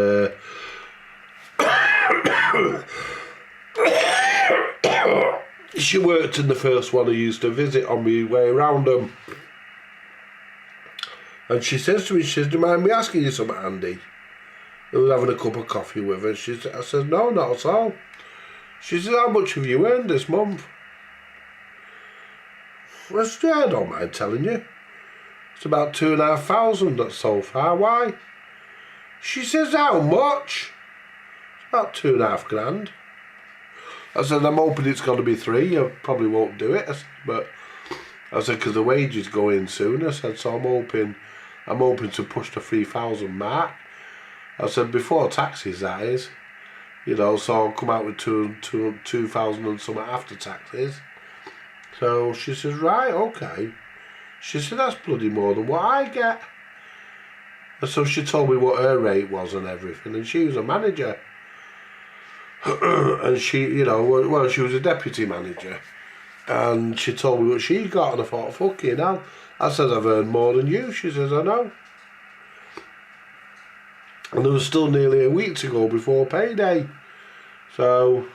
she worked in the first one I used to visit on my way around them. And she says to me, "Do you mind me asking you something, Andy?" I was having a cup of coffee with her. I said, "No, not at all." She said, "How much have you earned this month?" I said, "Yeah, I don't mind telling you. It's about 2,500 that's so far. Why?" She says, "How much?" "It's about 2.5 grand. I said, "I'm hoping it's going to be 3. I probably won't do it." But I said, "Because the wages go in soon." I said, "So I'm hoping to push the 3,000 mark." I said, "Before taxes, that is. So I'll come out with 2,000 and something after taxes." So she says, "Right, okay." She said, "That's bloody more than what I get." And so she told me what her rate was and everything, and she was a manager. And she, she was a deputy manager. And she told me what she got, and I thought, fucking hell. I said, "I've earned more than you." She says, "I know." And there was still nearly a week to go before payday. So,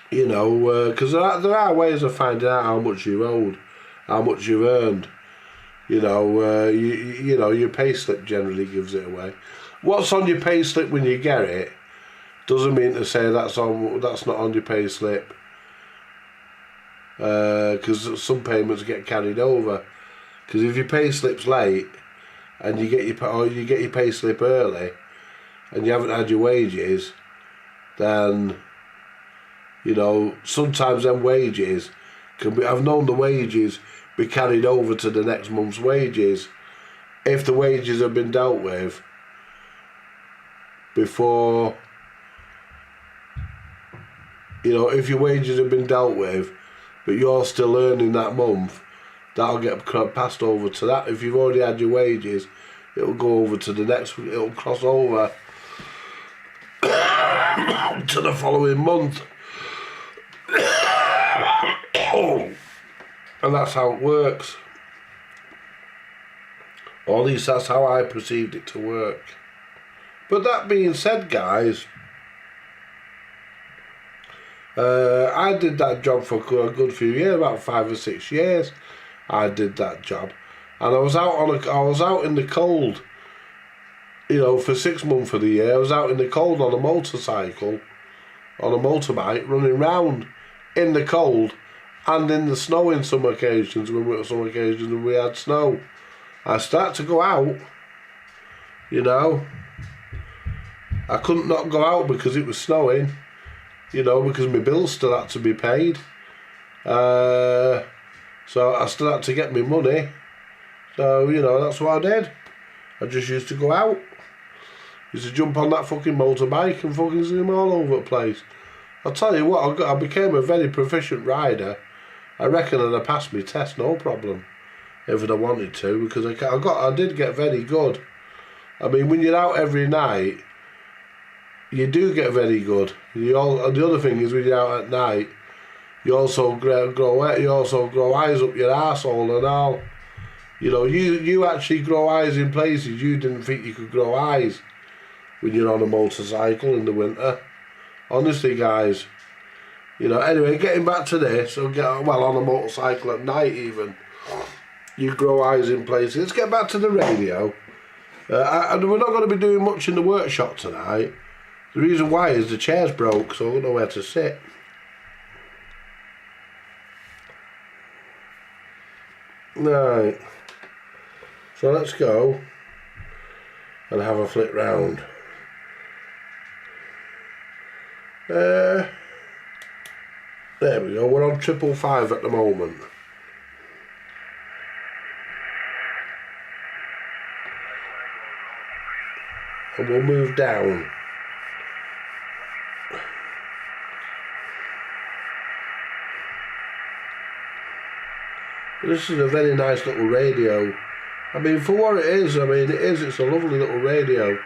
you know, because there are ways of finding out how much you owed, how much you've earned. You know, you know, your pay slip generally gives it away. What's on your pay slip when you get it doesn't mean to say that's not on your pay slip. Because some payments get carried over. Because if your pay slip's late and you get your pay slip early and you haven't had your wages, then, you know, sometimes them wages can be. I've known the wages be carried over to the next month's wages if the wages have been dealt with before. You know, if your wages have been dealt with, but you're still earning that month, that'll get passed over to that. If you've already had your wages, it'll go over to the next. It'll cross over to the following month. And that's how it works. Or at least that's how I perceived it to work. But that being said, guys, I did that job for a good few years, about 5 or 6 years. I did that job, and I was out in the cold. You know, for 6 months of the year, I was out in the cold on a motorcycle, on a motorbike, running round in the cold and in the snow in some occasions when we had snow. I started to go out, you know. I couldn't not go out because it was snowing, you know, because my bills still had to be paid. So I still had to get my money. So, you know, that's what I did. I just used to go out. Used to jump on that fucking motorbike and fucking see them all over the place. I'll tell you what, I became a very proficient rider. I reckon I'd have passed my test no problem if I'd have wanted to, because I did get very good. I mean, when you're out every night, you do get very good. And the other thing is, when you're out at night, you also grow eyes up your arsehole and all. You know, you actually grow eyes in places you didn't think you could grow eyes when you're on a motorcycle in the winter. Honestly, guys. You know, anyway, getting back to this, on a motorcycle at night even, you grow eyes in places. Let's get back to the radio. And we're not going to be doing much in the workshop tonight. The reason why is the chair's broke, so I don't know where to sit. Right. So let's go and have a flick round. There we go, we're on 555 at the moment. And we'll move down. This is a very nice little radio. I mean, for what it is, it's a lovely little radio.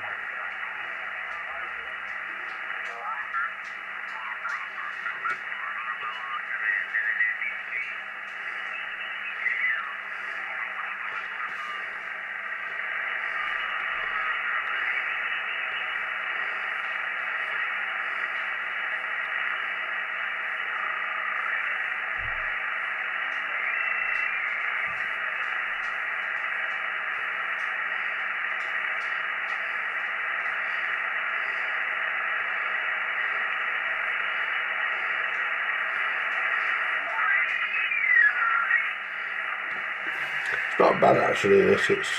It's not bad actually, this. It's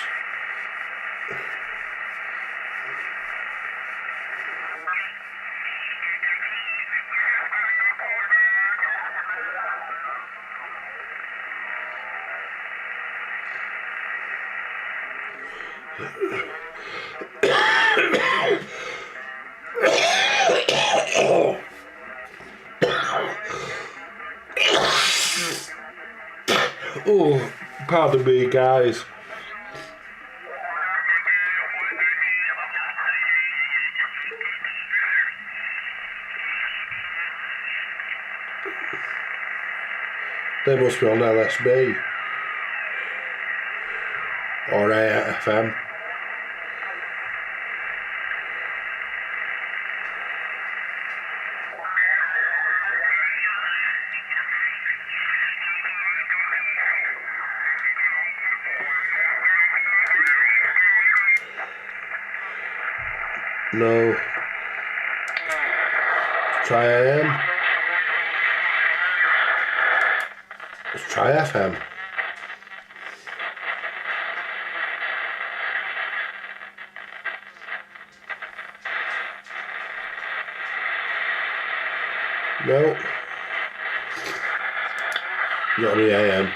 oh, pardon me, guys. They must be on LSB. or AFM. No. Try AM. Let's try FM. No. Got the AM.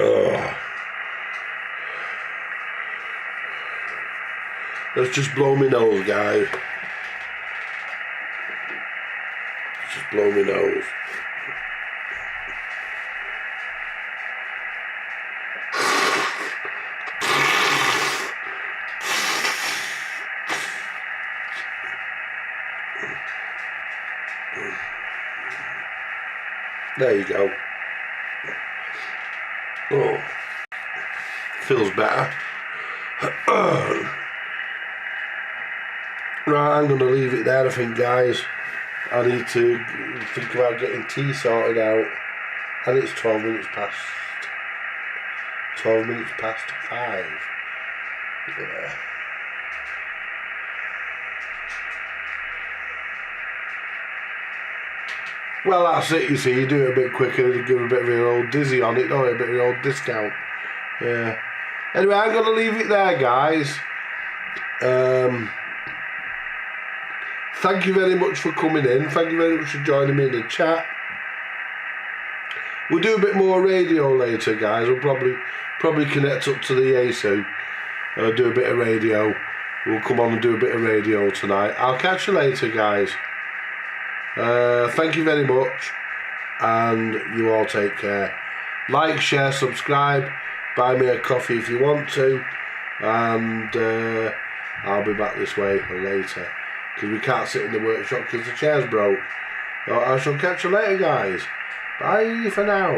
Oh. Let's just blow my nose, guys. Just blow my nose. There you go. Oh, feels better. Right, I'm going to leave it there, I think, guys. I need to think about getting tea sorted out. And it's 12 minutes past 5. Yeah. Well, that's it, you see. You do it a bit quicker, you give a bit of an old dizzy on it, don't you? A bit of an old discount. Yeah. Anyway, I'm going to leave it there, guys. Thank you very much for coming in. Thank you very much for joining me in the chat. We'll do a bit more radio later, guys. We'll probably connect up to the Yaesu. Do a bit of radio. We'll come on and do a bit of radio tonight. I'll catch you later, guys. Thank you very much, and you all take care. Like, share, subscribe, buy me a coffee if you want to, and I'll be back this way later, because we can't sit in the workshop because the chair's broke. So I shall catch you later, guys. Bye for now.